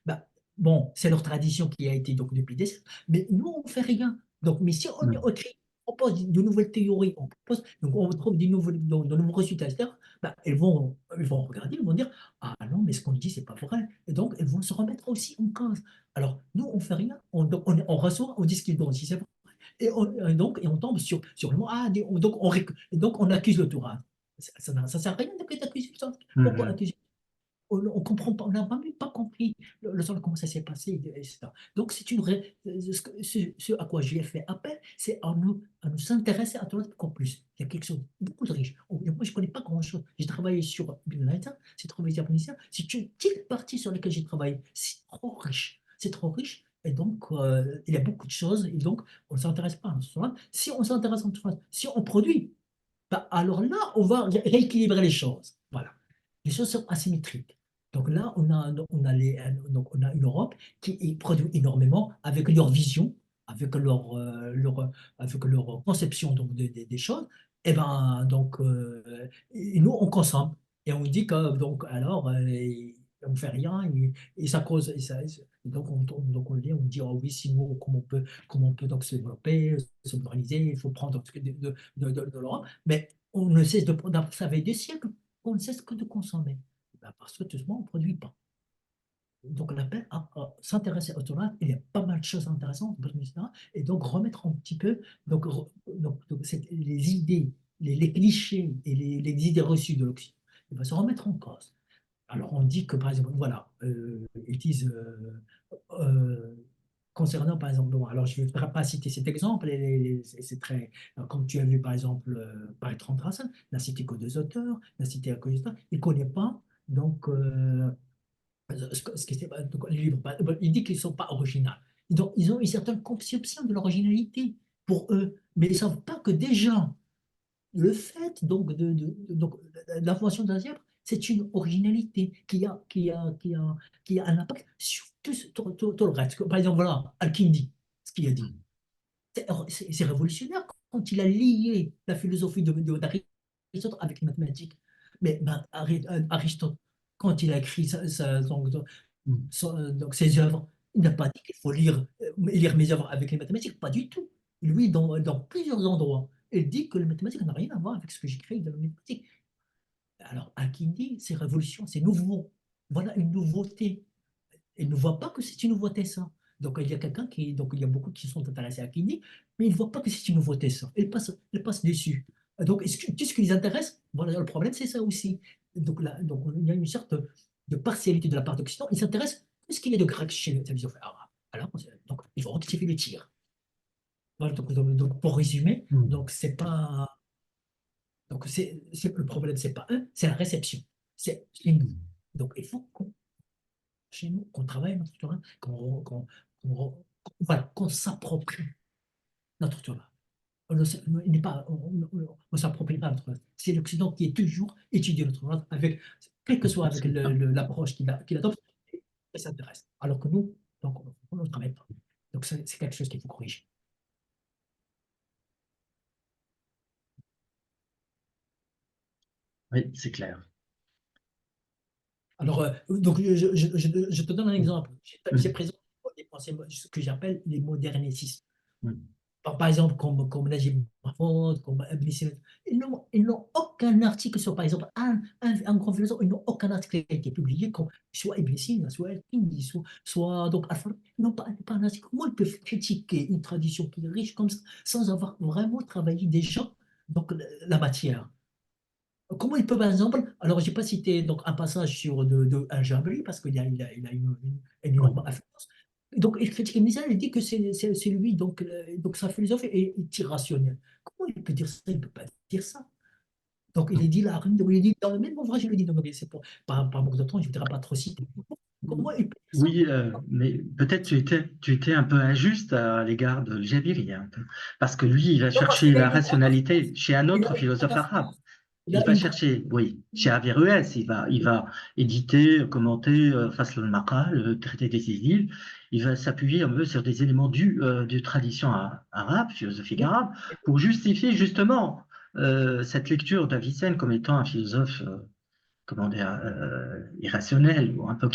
Ben, bon, c'est leur tradition qui a été donc depuis des siècles, mais nous, on ne fait rien. Donc, mais si Hum, on propose de nouvelles théories, donc on trouve de nouveaux résultats, etc., ben, ils vont regarder, ils vont dire ah non, mais ce qu'on dit, c'est pas vrai. Et donc, elles vont se remettre aussi en cause. Alors, nous, on fait rien. On reçoit, on dit ce qu'ils ont dit, c'est vrai. Et on tombe sur le mot. Ah, donc, on accuse le Torah. Ça sert à rien d'accuser le Torah. Pourquoi hum, accuser? On comprend pas, on n'a même pas compris comment ça s'est passé, etc. Donc, ce à quoi j'ai fait appel, c'est à nous s'intéresser à tout encore plus. Il y a quelque chose de beaucoup de riche. Moi, je ne connais pas grand-chose. J'ai travaillé sur Ibn Haytham, c'est trop japonisien. C'est une petite partie sur laquelle j'ai travaillé. C'est trop riche. C'est trop riche. Et donc, il y a beaucoup de choses. Et donc, on ne s'intéresse pas à ça. Si on s'intéresse à ça, si on produit, bah, alors là, on va rééquilibrer les choses. Voilà. Les choses sont asymétriques. Donc là, on a une Europe qui produit énormément avec leur vision. avec leur conception donc, des choses, et ben, donc, et nous, on consomme. Et on dit que, donc, alors, on ne fait rien, et ça cause. Et donc, on dit, oh oui, si nous, comment on peut donc se développer, se moderniser, il faut prendre de l'Europe. Mais on ne cesse ça fait des siècles qu'on ne cesse que de consommer. Ben, parce que tout simplement, on ne produit pas. Donc, on appelle à s'intéresser au tournage. Il y a pas mal de choses intéressantes, etc. Et donc, remettre un petit peu les idées, les clichés et les idées reçues de l'Occident. Il va se remettre en cause. Alors, on dit que, par exemple, voilà, ils disent, euh, concernant, par exemple, bon, alors je ne vais pas citer cet exemple, c'est très, comme tu as vu, par exemple, Bertrand Russell, n'a cité que deux auteurs, n'a cité que deux auteurs, il ne connaît pas, donc, ce qui donc, les livres, il dit qu'ils ne sont pas originaux. Donc, ils ont une certaine conception de l'originalité pour eux, mais ils ne savent pas que déjà, le fait donc, donc, l'information d'un zèbre, c'est une originalité qui a un impact sur tout le reste. Par exemple, voilà, Al-Kindi, ce qu'il a dit. C'est révolutionnaire quand il a lié la philosophie d'Aristote avec les mathématiques. Mais ben, Aristote, quand il a écrit donc ses œuvres, il n'a pas dit qu'il faut lire mes œuvres avec les mathématiques, pas du tout. Lui, dans plusieurs endroits, il dit que les mathématiques n'ont rien à voir avec ce que j'écris dans les mathématiques. Alors, Al-Kindi, c'est révolution, c'est nouveau. Voilà une nouveauté. Il ne voit pas que c'est une nouveauté, ça. Donc, il y a donc, il y a beaucoup qui sont intéressés à Kindi, mais ils ne voient pas que c'est une nouveauté, ça. Ils passent dessus. Donc, tout ce qui les intéresse, voilà, le problème, c'est ça aussi. Donc, là, donc, il y a une sorte de partialité de la part d'Occident. Ils s'intéressent à ce qu'il y a de grec chez les philosophes arabes. Alors, donc, il faut rectifier le tir. Voilà, donc, pour résumer, Mm. donc, c'est pas. Donc, le problème, c'est pas eux, c'est la réception. C'est chez nous. Donc, il faut chez nous, qu'on travaille notre terrain, voilà, qu'on s'approprie notre terrain. Il n'est pas, on s'approprie pas notre terrain. C'est l'Occident qui est toujours étudié notre terrain avec, quelle que soit avec C'est ça. l'approche qu'il adopte, et ça intéresse. Alors que nous, donc, on ne travaille pas. Donc, c'est quelque chose qu'il faut corriger. Oui, c'est clair. Alors, donc, je te donne un Mm. exemple. J'ai Mm. présenté des pensées, ce que j'appelle les modernistes. Mm. Par exemple, comme Najib Mahfouz, comme Ibn Sina, ils n'ont aucun article sur, par exemple, un grand philosophe, ils n'ont aucun article qui a été publié, comme soit Ibn Sina, soit Al-Kindi, soit donc Al-Farabi. Ils n'ont pas un article. Comment ils peuvent critiquer une tradition qui est riche comme ça, sans avoir vraiment travaillé déjà donc, la matière? Comment il peut, par exemple, alors je n'ai pas cité donc, un passage sur de Al-Jabri, parce qu'il a une Oui. énorme influence. Donc, il critique Ibn Sina, il dit que c'est lui, donc sa philosophie est irrationnelle. Comment il peut dire ça? Il ne peut pas dire ça. Donc, il est dit là, il est dit dans le même ouvrage, il le dit, donc c'est par manque de temps, je ne voudrais pas trop citer. Comment il peut dire ça? Oui, mais peut-être tu étais un peu injuste à l'égard de Jabiri, un peu, parce que lui, il va Non, parce chercher qu'il a la une grande rationalité influence. chez un Il a autre une grande philosophe arabe. influence. Il Il a va une grande chercher, oui, chez Averroès, il va éditer, commenter Fasl al-Maqal, le traité des îles. Il va s'appuyer un peu sur des éléments de tradition arabe, philosophique influence. arabe, pour justifier justement cette lecture d'Avicenne comme étant un philosophe, comment dire, irrationnel, ou un peu le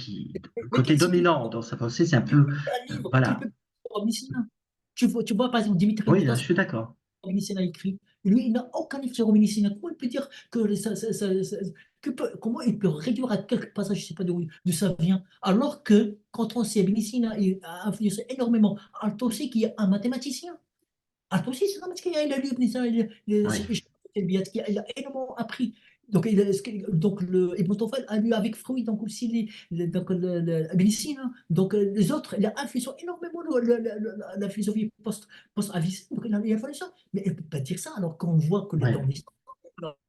Mais côté qu'est-ce qu'il dominant dans sa pensée, c'est un peu, un livre qu'il voilà. peut sur Ibn Sina? Tu vois, par exemple, Dimitri Oui, là, je Boutas, suis d'accord. Ménicine a écrit. Lui, il n'a aucun livre sur Ménicine. Comment il peut dire que comment il peut réduire à quelques passages, je ne sais pas d'où ça vient, alors que quand on sait Ménicine a influencé énormément Altossi, qui est un mathématicien. Altossi, c'est un mathématicien, il a lu Ménicine, Oui, il a énormément appris. Donc, donc Ibn Tawfal a lu avec fruit donc aussi donc, Ménicine. Donc, les autres, il a influencé énormément la philosophie post-avicenne. Donc, il a fallu ça. Mais elle ne peut pas dire ça alors qu'on voit que oui. dans l'histoire,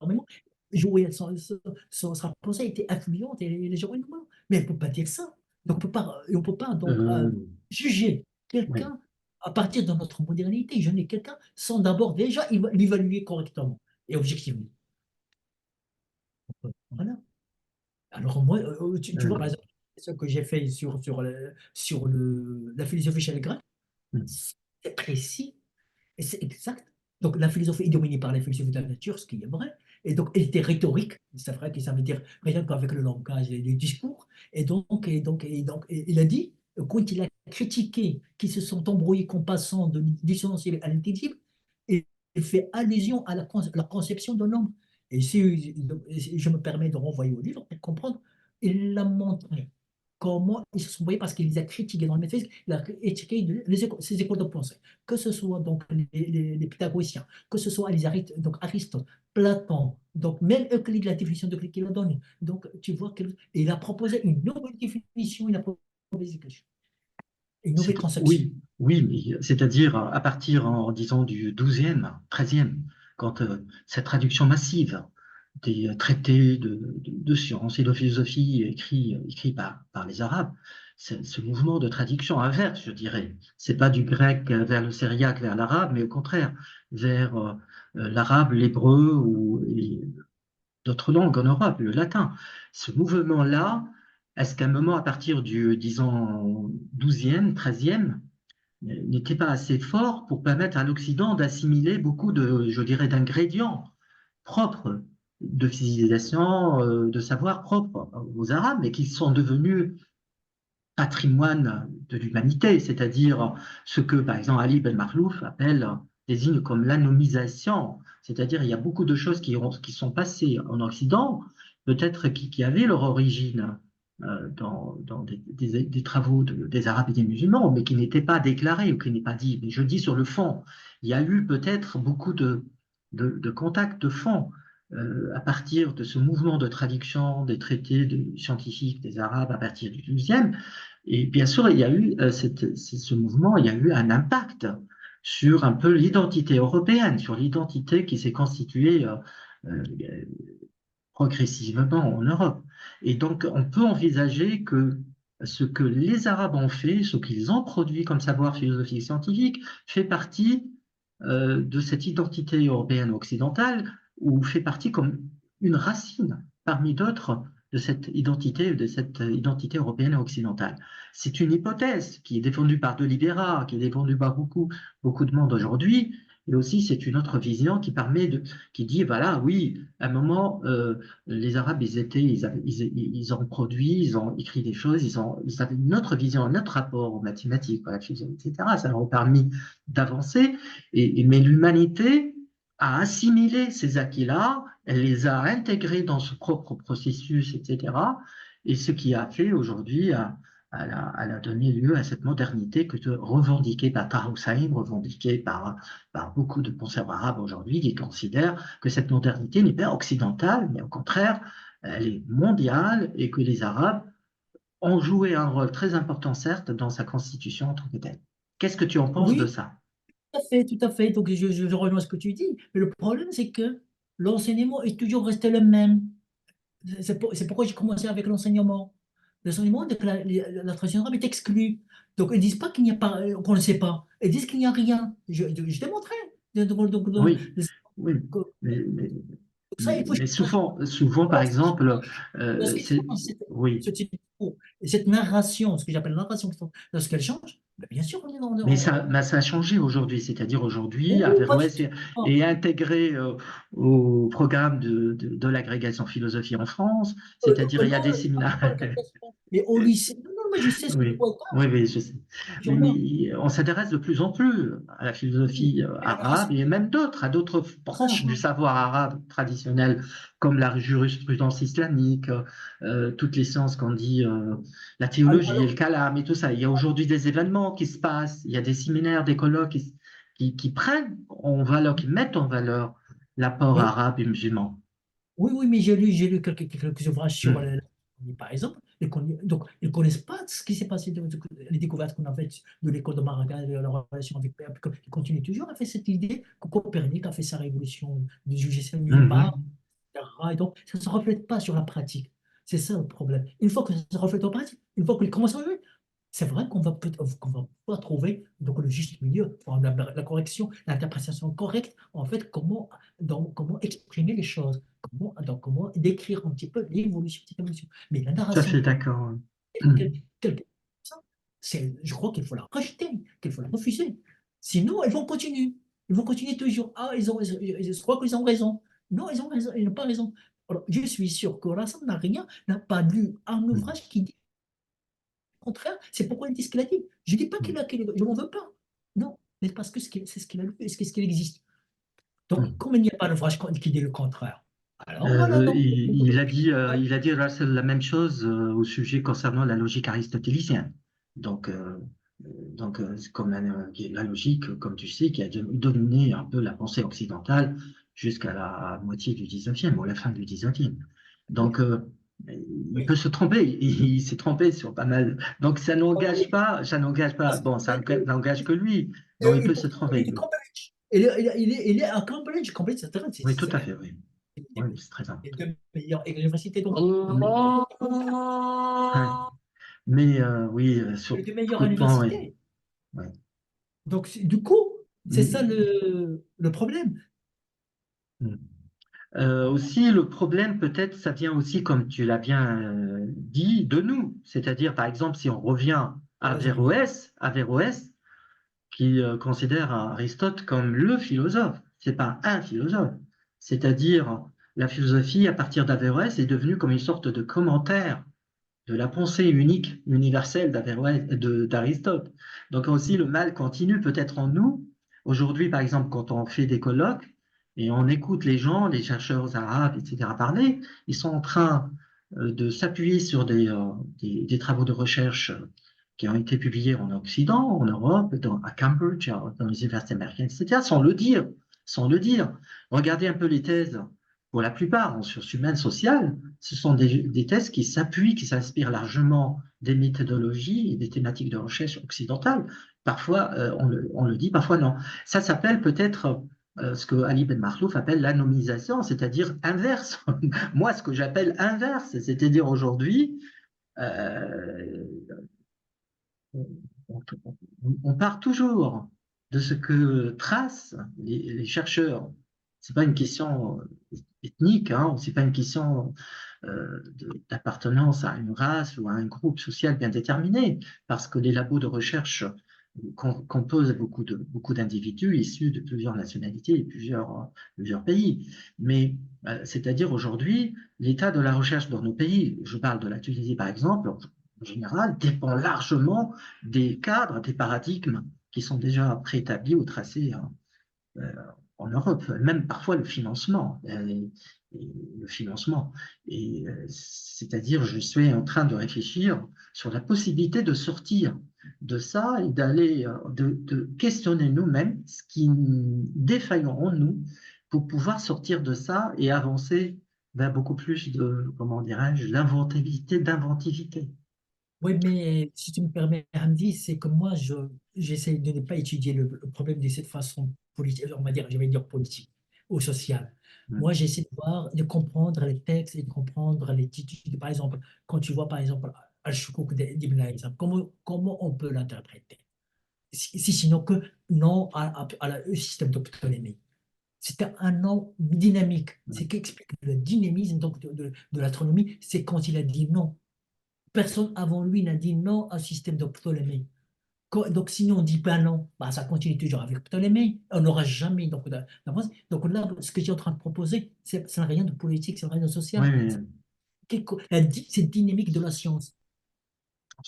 énormément, jouer sa pensée était influente et les gens énormément. Mais elle ne peut pas dire ça. Donc, on peut pas donc, Euh, juger oui. quelqu'un à partir de notre modernité, jeûner quelqu'un sans d'abord déjà l'évaluer correctement et objectivement. Voilà. Alors moi, tu vois, par Euh, exemple, ce que j'ai fait sur la philosophie chez les Grecs, c'est précis, et c'est exact. Donc la philosophie est dominée par la philosophie de la nature, ce qui est vrai. Et donc elle était rhétorique, c'est vrai que ça veut dire rien qu'avec le langage et les discours. Et il a dit, quand il a critiqué qui se sont embrouillés en passant de l'essentiel à l'intelligible, il il fait allusion à la conception de l'homme. Et si je me permets de renvoyer au livre pour comprendre, il l'a montré comment ils se sont embrouillés parce qu'il les a critiqués dans le métaphysique, il a critiqué ces écoles de pensée, que ce soit donc les pythagoriciens, que ce soit donc Aristote, Platon, donc même Euclide, la définition de qu'il a donnée. Donc tu vois qu'il a proposé une nouvelle définition, il a proposé une nouvelle conception. Oui, oui, mais c'est-à-dire à partir, en disant, du 12e, 13e, quand cette traduction massive des traités de sciences et de philosophie écrits par les Arabes, ce mouvement de traduction inverse, je dirais. C'est pas du grec vers le syriaque, vers l'arabe, mais au contraire, vers l'arabe, l'hébreu ou d'autres langues en Europe, le latin. Ce mouvement-là, est-ce qu'à un moment, à partir du, disons, 12e, 13e, n'était pas assez fort pour permettre à l'Occident d'assimiler beaucoup de, je dirais, d'ingrédients propres de civilisation, de savoir propres aux Arabes, mais qui sont devenus patrimoine de l'humanité, c'est-à-dire ce que, par exemple, Ali Ben Makhlouf désigne comme l'anomisation, c'est-à-dire il y a beaucoup de choses qui sont passées en Occident, peut-être qui avaient leur origine dans des travaux des Arabes et des musulmans, mais qui n'étaient pas déclarés ou qui n'est pas dit. Mais je dis sur le fond, il y a eu peut-être beaucoup de contacts de fond à partir de ce mouvement de traduction des traités scientifiques des Arabes à partir du 12e. Et bien sûr, il y a eu ce mouvement, il y a eu un impact sur un peu l'identité européenne, sur l'identité qui s'est constituée euh, progressivement en Europe. Et donc, on peut envisager que ce que les Arabes ont fait, ce qu'ils ont produit comme savoir philosophique et scientifique, fait partie de cette identité européenne occidentale, ou fait partie comme une racine parmi d'autres de cette identité européenne et occidentale. C'est une hypothèse qui est défendue par De Libera, qui est défendue par beaucoup de monde aujourd'hui, et aussi c'est une autre vision qui dit, voilà, oui, à un moment, les Arabes, ils ont produit, ils ont écrit des choses, ils avaient une autre vision, un autre rapport aux mathématiques, à la physique, etc. Ça leur a permis d'avancer. Mais l'humanité a assimilé ces acquis-là, elle les a intégrés dans ce propre processus, etc. Et ce qui a fait aujourd'hui, elle a donné lieu à cette modernité revendiquée par Taha Hussein, revendiquée par beaucoup de penseurs arabes aujourd'hui, qui considèrent que cette modernité n'est pas occidentale, mais au contraire, elle est mondiale et que les Arabes ont joué un rôle très important, certes, dans sa constitution en tant que telle. Qu'est-ce que tu en penses de Oui, ça? tout à fait, tout à fait. Donc je rejoins ce que tu dis. Mais le problème, c'est que l'enseignement est toujours resté le même. C'est pourquoi j'ai commencé avec l'enseignement. L'enseignement, donc la tradition arabe est exclue. Donc, ils ne disent pas qu'il n'y a pas, qu'on ne sait pas. Ils disent qu'il n'y a rien. Je démontrais. Donc, Oui, oui, mais, mais, ça, il faut mais changer. souvent, par Voilà, exemple, lorsqu'il change oui, ce type de discours, et cette narration, ce que j'appelle narration, lorsqu'elle change, ben, bien sûr, on est mais ça a changé aujourd'hui, c'est-à-dire aujourd'hui, Oh, pas du Averroès tout. est intégré au programme de l'agrégation philosophie en France, c'est-à-dire il y a Non, des pas séminaires. pour l'agrégation. Mais au lycée, non, non, mais je sais ce que Oui, toi, oui, oui, je sais. sûrement. Mais on s'intéresse de plus en plus à la Oui, philosophie mais la arabe narration, et même à d'autres ça branches du change. savoir arabe traditionnel, comme la jurisprudence islamique, toutes les sciences qu'on dit, la théologie et le Alors, kalam et tout ça. Il y a aujourd'hui des événements qui se passent, il y a des séminaires, des colloques qui prennent en valeur, qui mettent en valeur l'apport mais arabe et musulman. oui, oui, mais j'ai lu quelques ouvrages sur Hmm. par exemple, donc ils ne connaissent pas ce qui s'est passé, les découvertes qu'on a faites de l'école de Maragall, de la relation avec ils continuent toujours à faire cette idée que Copernic a fait sa révolution de juger ça nulle part, Mhm. etc. Et donc, ça ne se reflète pas sur la pratique. C'est ça le problème. Une fois que ça se reflète en pratique, une fois qu'ils commencent à jouer, c'est vrai qu'on va pas trouver donc, le juste milieu, enfin, la correction, l'interprétation correcte, en fait, comment exprimer les choses. Comment décrire un petit peu l'évolution de cette évolution. Mais la Tout à narration fait telle d'accord. quelle- Hmm. telle- telle que ça, je crois qu'il faut la rejeter, qu'il faut la refuser. Sinon, ils vont continuer. Ils vont continuer toujours. Ah, je crois qu'ils ont raison. Non, ils ont raison, ils n'ont pas raison. Alors, je suis sûr que Rassan n'a pas lu un Mm, ouvrage qui dit le contraire. C'est pourquoi il dit ce qu'il a dit. Je ne dis pas mm, je n'en veux pas. Non, mais parce que c'est ce qu'il a lu, c'est ce qu'il existe. Donc, mm. comme il n'y a pas d'ouvrage qui dit le contraire, alors voilà, donc, Il a dit Russell la même chose au sujet concernant la logique aristotélicienne. Donc, c'est comme la logique, comme tu sais, qui a dominé un peu la pensée occidentale jusqu'à la moitié du 19e ou la fin du 19e. oui, Donc, il oui. peut se tromper. Il s'est trompé sur pas mal. Donc, Ah ça oui, n'engage pas. parce que, Bon, ça n'engage que lui. Donc, il et peut se pourtant, il est tromper. de Cambridge. Il est à Cambridge. Cambridge, Oui, tout à fait, oui. c'est Oui, c'est très les important. deux meilleures universités donc, Mais, ouais. Mais oui, les sur deux meilleures beaucoup de points, oui. universités. Ouais. Donc, du coup, c'est ça Mm, le problème. mm. Aussi, le problème, peut-être, ça vient aussi, comme tu l'as bien dit, de nous. C'est-à-dire, par exemple, si on revient à Très bien. Averroès, qui considère Aristote comme le philosophe. C'est pas un philosophe. C'est-à-dire, la philosophie, à partir d'Averroès, est devenue comme une sorte de commentaire de la pensée unique, universelle d'Aristote. Donc aussi, le mal continue peut-être en nous. Aujourd'hui, par exemple, quand on fait des colloques et on écoute les gens, les chercheurs arabes, etc., parler, ils sont en train de s'appuyer sur des travaux de recherche qui ont été publiés en Occident, en Europe, à Cambridge, dans les universités américaines, etc., sans le dire, sans le dire. Regardez un peu les thèses, pour la plupart, en sciences humaines, sociales, ce sont des thèses qui s'appuient, qui s'inspirent largement des méthodologies et des thématiques de recherche occidentales. Parfois, on le dit, parfois non. Ça s'appelle peut-être ce que Ali Ben Marlouf appelle l'anomisation, c'est-à-dire inverse. Moi, ce que j'appelle inverse, c'est-à-dire aujourd'hui, euh, on, on part toujours de ce que tracent les chercheurs. C'est pas une question ethnique, hein, c'est pas une question d'appartenance à une race ou à un groupe social bien déterminé, parce que les labos de recherche composent beaucoup d'individus issus de plusieurs nationalités et plusieurs pays. Mais c'est-à-dire aujourd'hui, l'état de la recherche dans nos pays, je parle de la Tunisie par exemple, en général, dépend largement des cadres, des paradigmes qui sont déjà préétablis ou tracés euh, en Europe, même parfois le financement. Le financement. C'est-à-dire, je suis en train de réfléchir sur la possibilité de sortir de ça et d'aller, de questionner nous-mêmes ce qui défaille en nous pour pouvoir sortir de ça et avancer vers beaucoup plus de, comment dirais-je, d'inventivité. Oui, mais si tu me permets, Hamdi, c'est que moi, j'essaie de ne pas étudier le problème de cette façon politique, on va dire, je vais dire politique ou sociale. Moi, Mm. j'essaie de voir, de comprendre les textes et de comprendre les titres. Par exemple, quand tu vois, par exemple, Al-Shukuk d'Ibn Haytham, comment on peut l'interpréter? Sinon que non au système de Ptolémée. C'était un nom dynamique. C'est Mm. qu'explique le dynamisme donc, de l'astronomie, c'est quand il a dit non. Personne avant lui n'a dit non au système de Ptolémée. Donc, si on dit pas non, bah, ça continue toujours avec Ptolémée. On n'aura jamais d'avance. Donc là, ce que j'ai en train de proposer, ça n'a rien de politique, ça n'a rien de Oui, social. oui, C'est dynamique de la science.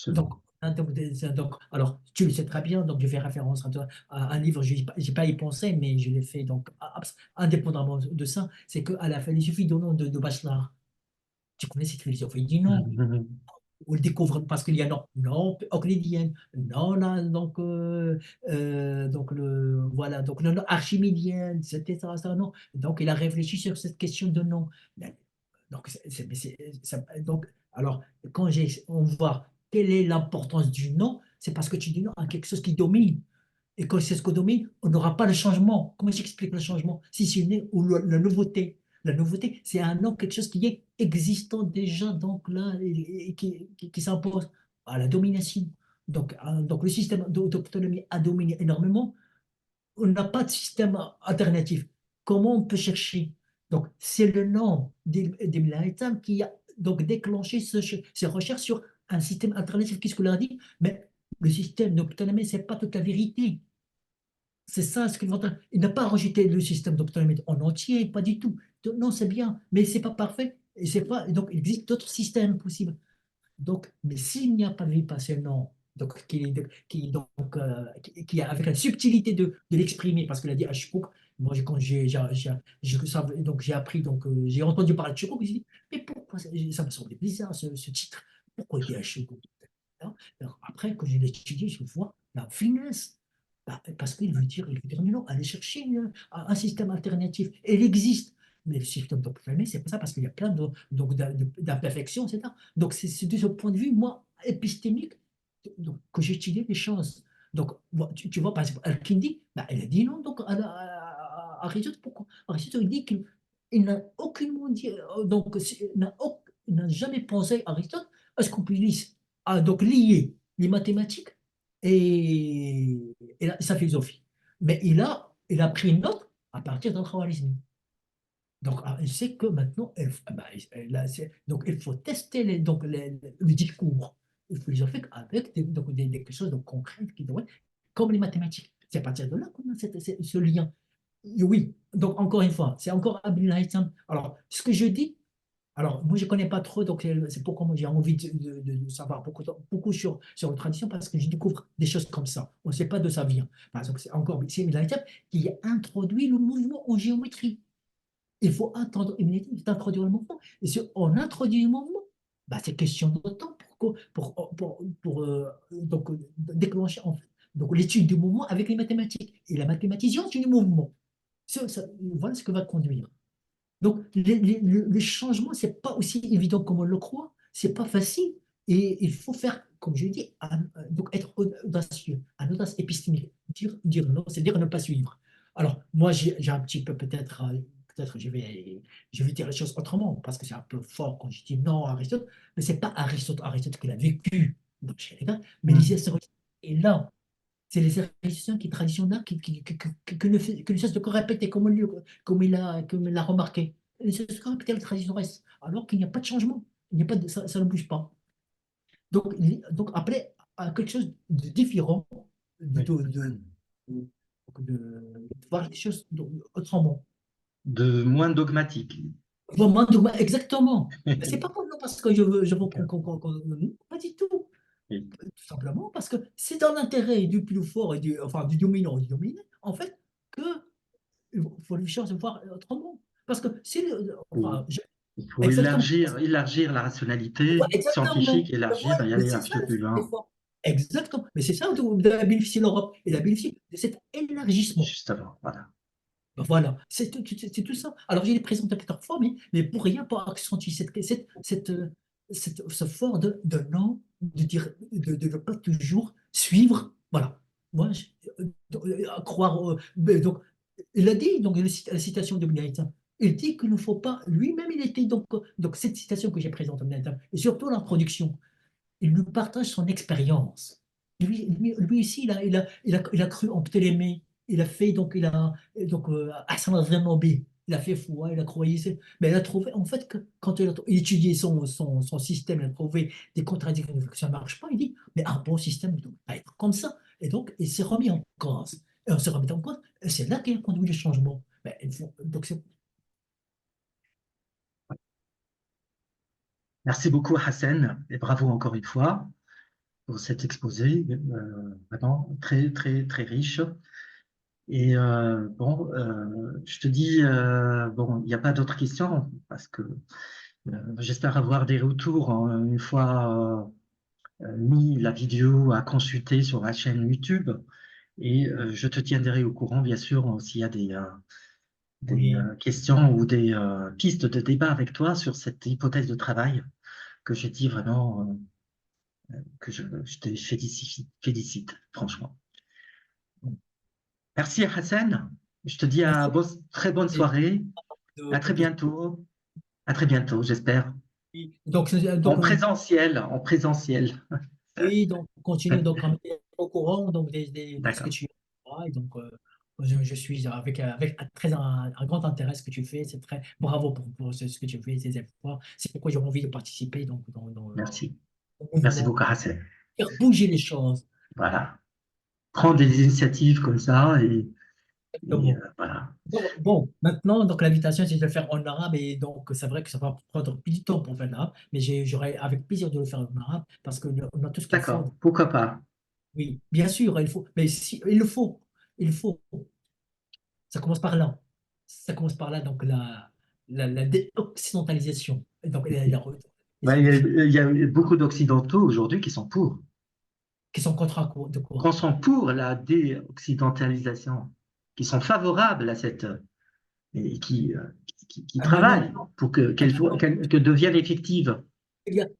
Donc, absolument. alors, tu le sais très bien, donc je fais référence à un livre, je n'ai pas y pensé, mais je l'ai fait donc indépendamment de ça, c'est qu'à la philosophie du nom de Bachelard, tu connais cette philosophie du non, Mm. on le découvre parce qu'il y a non euclidienne, non, non donc voilà, donc non archimédienne, etc., etc., non. Donc il a réfléchi sur cette question de non. Donc, donc alors, quand on voit quelle est l'importance du non, c'est parce que tu dis non à quelque chose qui domine. Et quand c'est ce qu'on domine, on n'aura pas le changement. Comment j'explique le changement? Si c'est une ou la nouveauté. La nouveauté, c'est un non, quelque chose qui est existant déjà, donc là, et qui s'impose à la domination. Donc le système d'autonomie a dominé énormément. On n'a pas de système alternatif. Comment on peut chercher? Donc, c'est le nom d'Ibn Haytham qui a donc déclenché ces recherches sur un système alternatif. Qu'est-ce qu'on a dit? Mais le système d'autonomie, ce n'est pas toute la vérité. c'est ça ce qu'il va faire. Il n'a pas rejeté le système d'optométrie en entier, pas du tout. Non, c'est bien, mais c'est pas parfait. Et c'est pas, donc, il existe d'autres systèmes possibles. Donc, mais s'il n'y a pas de vipassana, donc, qui a, avec la subtilité de l'exprimer, parce qu'il a dit Ashkuk, moi, quand donc j'ai appris, donc j'ai entendu parler de Ashkuk, j'ai dit, mais pourquoi ça me semblait bizarre ce titre, pourquoi il dit Ashkuk? Alors, après, quand je l'ai étudié, je vois la finesse. Bah, parce il veut dire non, allez chercher un système alternatif. Et il existe. Mais le système d'optimisme, c'est pas ça, parce qu'il y a plein d'imperfections, etc. Donc, c'est de ce point de vue, moi, épistémique, donc, que j'étudie les choses. Donc, tu vois, par exemple, Al-Kindi, bah, elle a dit non, donc, Aristote, pourquoi? Aristote, il dit qu'il n'a aucunement dit, donc, il n'a jamais pensé, Aristote, à ce qu'on puisse donc, lier les mathématiques et sa philosophie. Mais il a pris une note à partir d'un travail. Donc, il sait que maintenant, donc, il faut tester le discours philosophique avec quelque chose de concret comme les mathématiques. C'est à partir de là qu'on a ce lien. Oui, donc encore une fois, c'est encore Abdul Haytham. Alors, ce que je dis, alors moi je ne connais pas trop, donc c'est pourquoi moi j'ai envie de savoir beaucoup sur la tradition, parce que je découvre des choses comme ça. On ne sait pas d'où ça vient. Par exemple, c'est encore c'est Abdul Haytham qui a introduit le mouvement en géométrie. Il faut attendre une minute d'introduire le mouvement. Et si on introduit le mouvement, bah, c'est question de temps donc, déclencher en fait, donc, l'étude du mouvement avec les mathématiques. Et la mathématisation du mouvement. Voilà ce que va conduire. Donc, le changement, ce n'est pas aussi évident comme on le croit. Ce n'est pas facile. Et il faut faire, comme je dis, donc être audacieux, un audace épistémique. Dire non, c'est dire ne pas suivre. Alors, moi, j'ai un petit peu peut-être je vais dire les choses autrement, parce que c'est un peu fort quand je dis non à Aristote, mais ce n'est pas Aristote qui l'a vécu dans chez les gars, mais les Hmm. historiens. Et là, c'est les historiens qui traditionnels qui ne cessent de répéter comme il l'a remarqué. Ils ne cessent de répéter la tradition reste, alors qu'il n'y a pas de changement. Il n'y a pas ça ne bouge pas. Donc après, à quelque chose de différent, de, Oui. de, de, de- de voir les choses autrement. De moins dogmatique. Vraiment, exactement. Mais c'est pas pour nous parce que je veux pas du tout. Oui. Tout simplement parce que c'est dans l'intérêt du plus fort enfin, du dominant et du dominé, en fait, que il faut les choses voir autrement. Parce que c'est, enfin, Il faut exactement, élargir la rationalité exactement, scientifique, élargir ouais, et mais aller c'est un ça petit peu plus des loin. fois. Exactement, mais c'est ça de la bénéficier l'Europe et la bénéficier de cet élargissement. Justement, voilà. Ben voilà, c'est tout ça. Alors, j'ai les présenté plusieurs fois, mais pour rien, pour accentuer ce fort de non, de dire, de ne pas toujours suivre. Voilà. Moi, croire. Donc, il a dit, donc, la citation de Ibn, il dit qu'il ne faut pas. Lui-même, il était donc cette citation que j'ai présentée, et surtout l'introduction, il nous partage son expérience. Lui ici, il a cru en Ptolémée. Il a fait, donc, donc, Hassan al-Zanobi. Il a fait foi, il a croyé. Mais il a trouvé, en fait, que quand il a étudié son système, il a trouvé des contradictions, que ça ne marche pas. Il dit, mais un bon système ne doit pas être comme ça. Et donc, il s'est remis en cause. Et on se remet en cause. Et c'est là qu'il a conduit le changement. Mais donc, Merci beaucoup, Hassan, et bravo encore une fois pour cet exposé, vraiment très, très, très riche. Et bon, je te dis, bon, il n'y a pas d'autres questions parce que j'espère avoir des retours une fois mis la vidéo à consulter sur la chaîne YouTube. Et je te tiendrai au courant, bien sûr, s'il y a des oui, questions ou des pistes de débat avec toi sur cette hypothèse de travail que j'ai dit vraiment, que je te félicite, franchement. Merci Hassan. Je te dis merci. très bonne Et soirée. À très de bientôt. À très bientôt, j'espère. donc, En présentiel. oui, donc continue donc à me tenir au courant donc, de ce que D'accord. tu fais. Et donc, je suis avec un grand intérêt ce que tu fais. C'est très bravo pour ce que tu fais, ces efforts. C'est pourquoi j'ai envie de participer donc, dans Merci. le Merci mouvement, beaucoup, Hassan. faire bouger les choses. Voilà. prendre des initiatives comme ça exactement. voilà. Bon, maintenant, donc l'invitation, c'est de le faire en arabe et donc c'est vrai que ça va prendre plus de temps pour faire l'arabe, mais j'aurais avec plaisir de le faire en arabe parce qu'on a tout ce qu'il D'accord, faut. pourquoi pas. Oui, bien sûr, il faut, mais si, il le faut, il faut. Ça commence par là. Ça commence par là, donc la déoccidentalisation. Donc, Ben, il y a beaucoup d'Occidentaux aujourd'hui qui sont pour. qui sont contre de Qui quoi? sont pour la déoccidentalisation, qui sont favorables à cette et qui Ah non, non. travaillent pour que devienne effective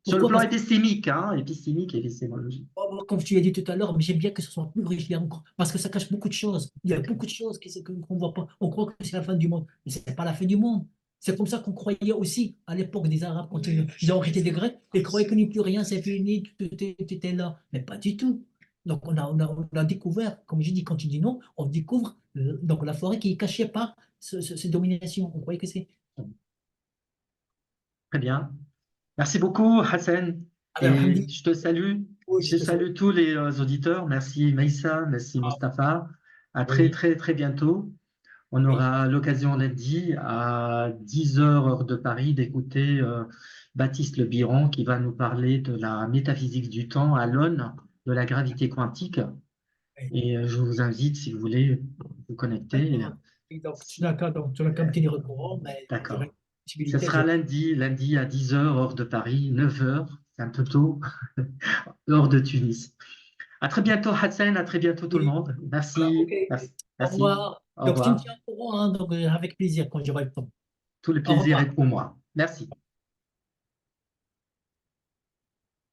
sur le Pourquoi? plan Parce que, épistémique, hein, épistémique et épistémologique. comme tu as dit tout à l'heure, mais j'aime bien que ce soit plus riche, parce que ça cache beaucoup de choses. Il y a beaucoup de choses qu'on ne voit pas. On croit que c'est la fin du monde, mais ce n'est pas la fin du monde. C'est comme ça qu'on croyait aussi à l'époque des Arabes, quand ils ont rejeté des Grecs, ils croyaient qu'il n'y a plus rien, c'est fini, tout était là. Mais pas du tout. Donc on a découvert, comme je dis, quand tu dis non, on découvre donc la forêt qui est cachée par cette domination. On croyait que c'est. Très bien. Merci beaucoup, Hassan. Alors, Et Hamdi, je te salue. oui, je Je te salue. salue tous les auditeurs. Merci Maïssa, merci Ah, Mustapha. À très, oui, très, très bientôt. On oui, aura l'occasion lundi à 10 heures heure de Paris d'écouter Baptiste Le Biron qui va nous parler de la métaphysique du temps à l'aune de la gravité quantique. oui. Et je vous invite, si vous voulez, vous connecter. D'accord. Et donc, tu n'as qu'à me tenir au courant, mais j'aurai une D'accord. Ce possibilité. sera lundi à 10 heures heure de Paris, 9 heures, c'est un peu tôt, heure de Tunis. À très bientôt, Hassan, à très bientôt tout le Oui, monde. voilà, ok. Merci, merci, Au merci. revoir. Au Donc, tu me revoir. tiens au courant, hein, donc, avec plaisir quand j'aurai le temps. Tout le Au plaisir est revoir. pour moi. Merci.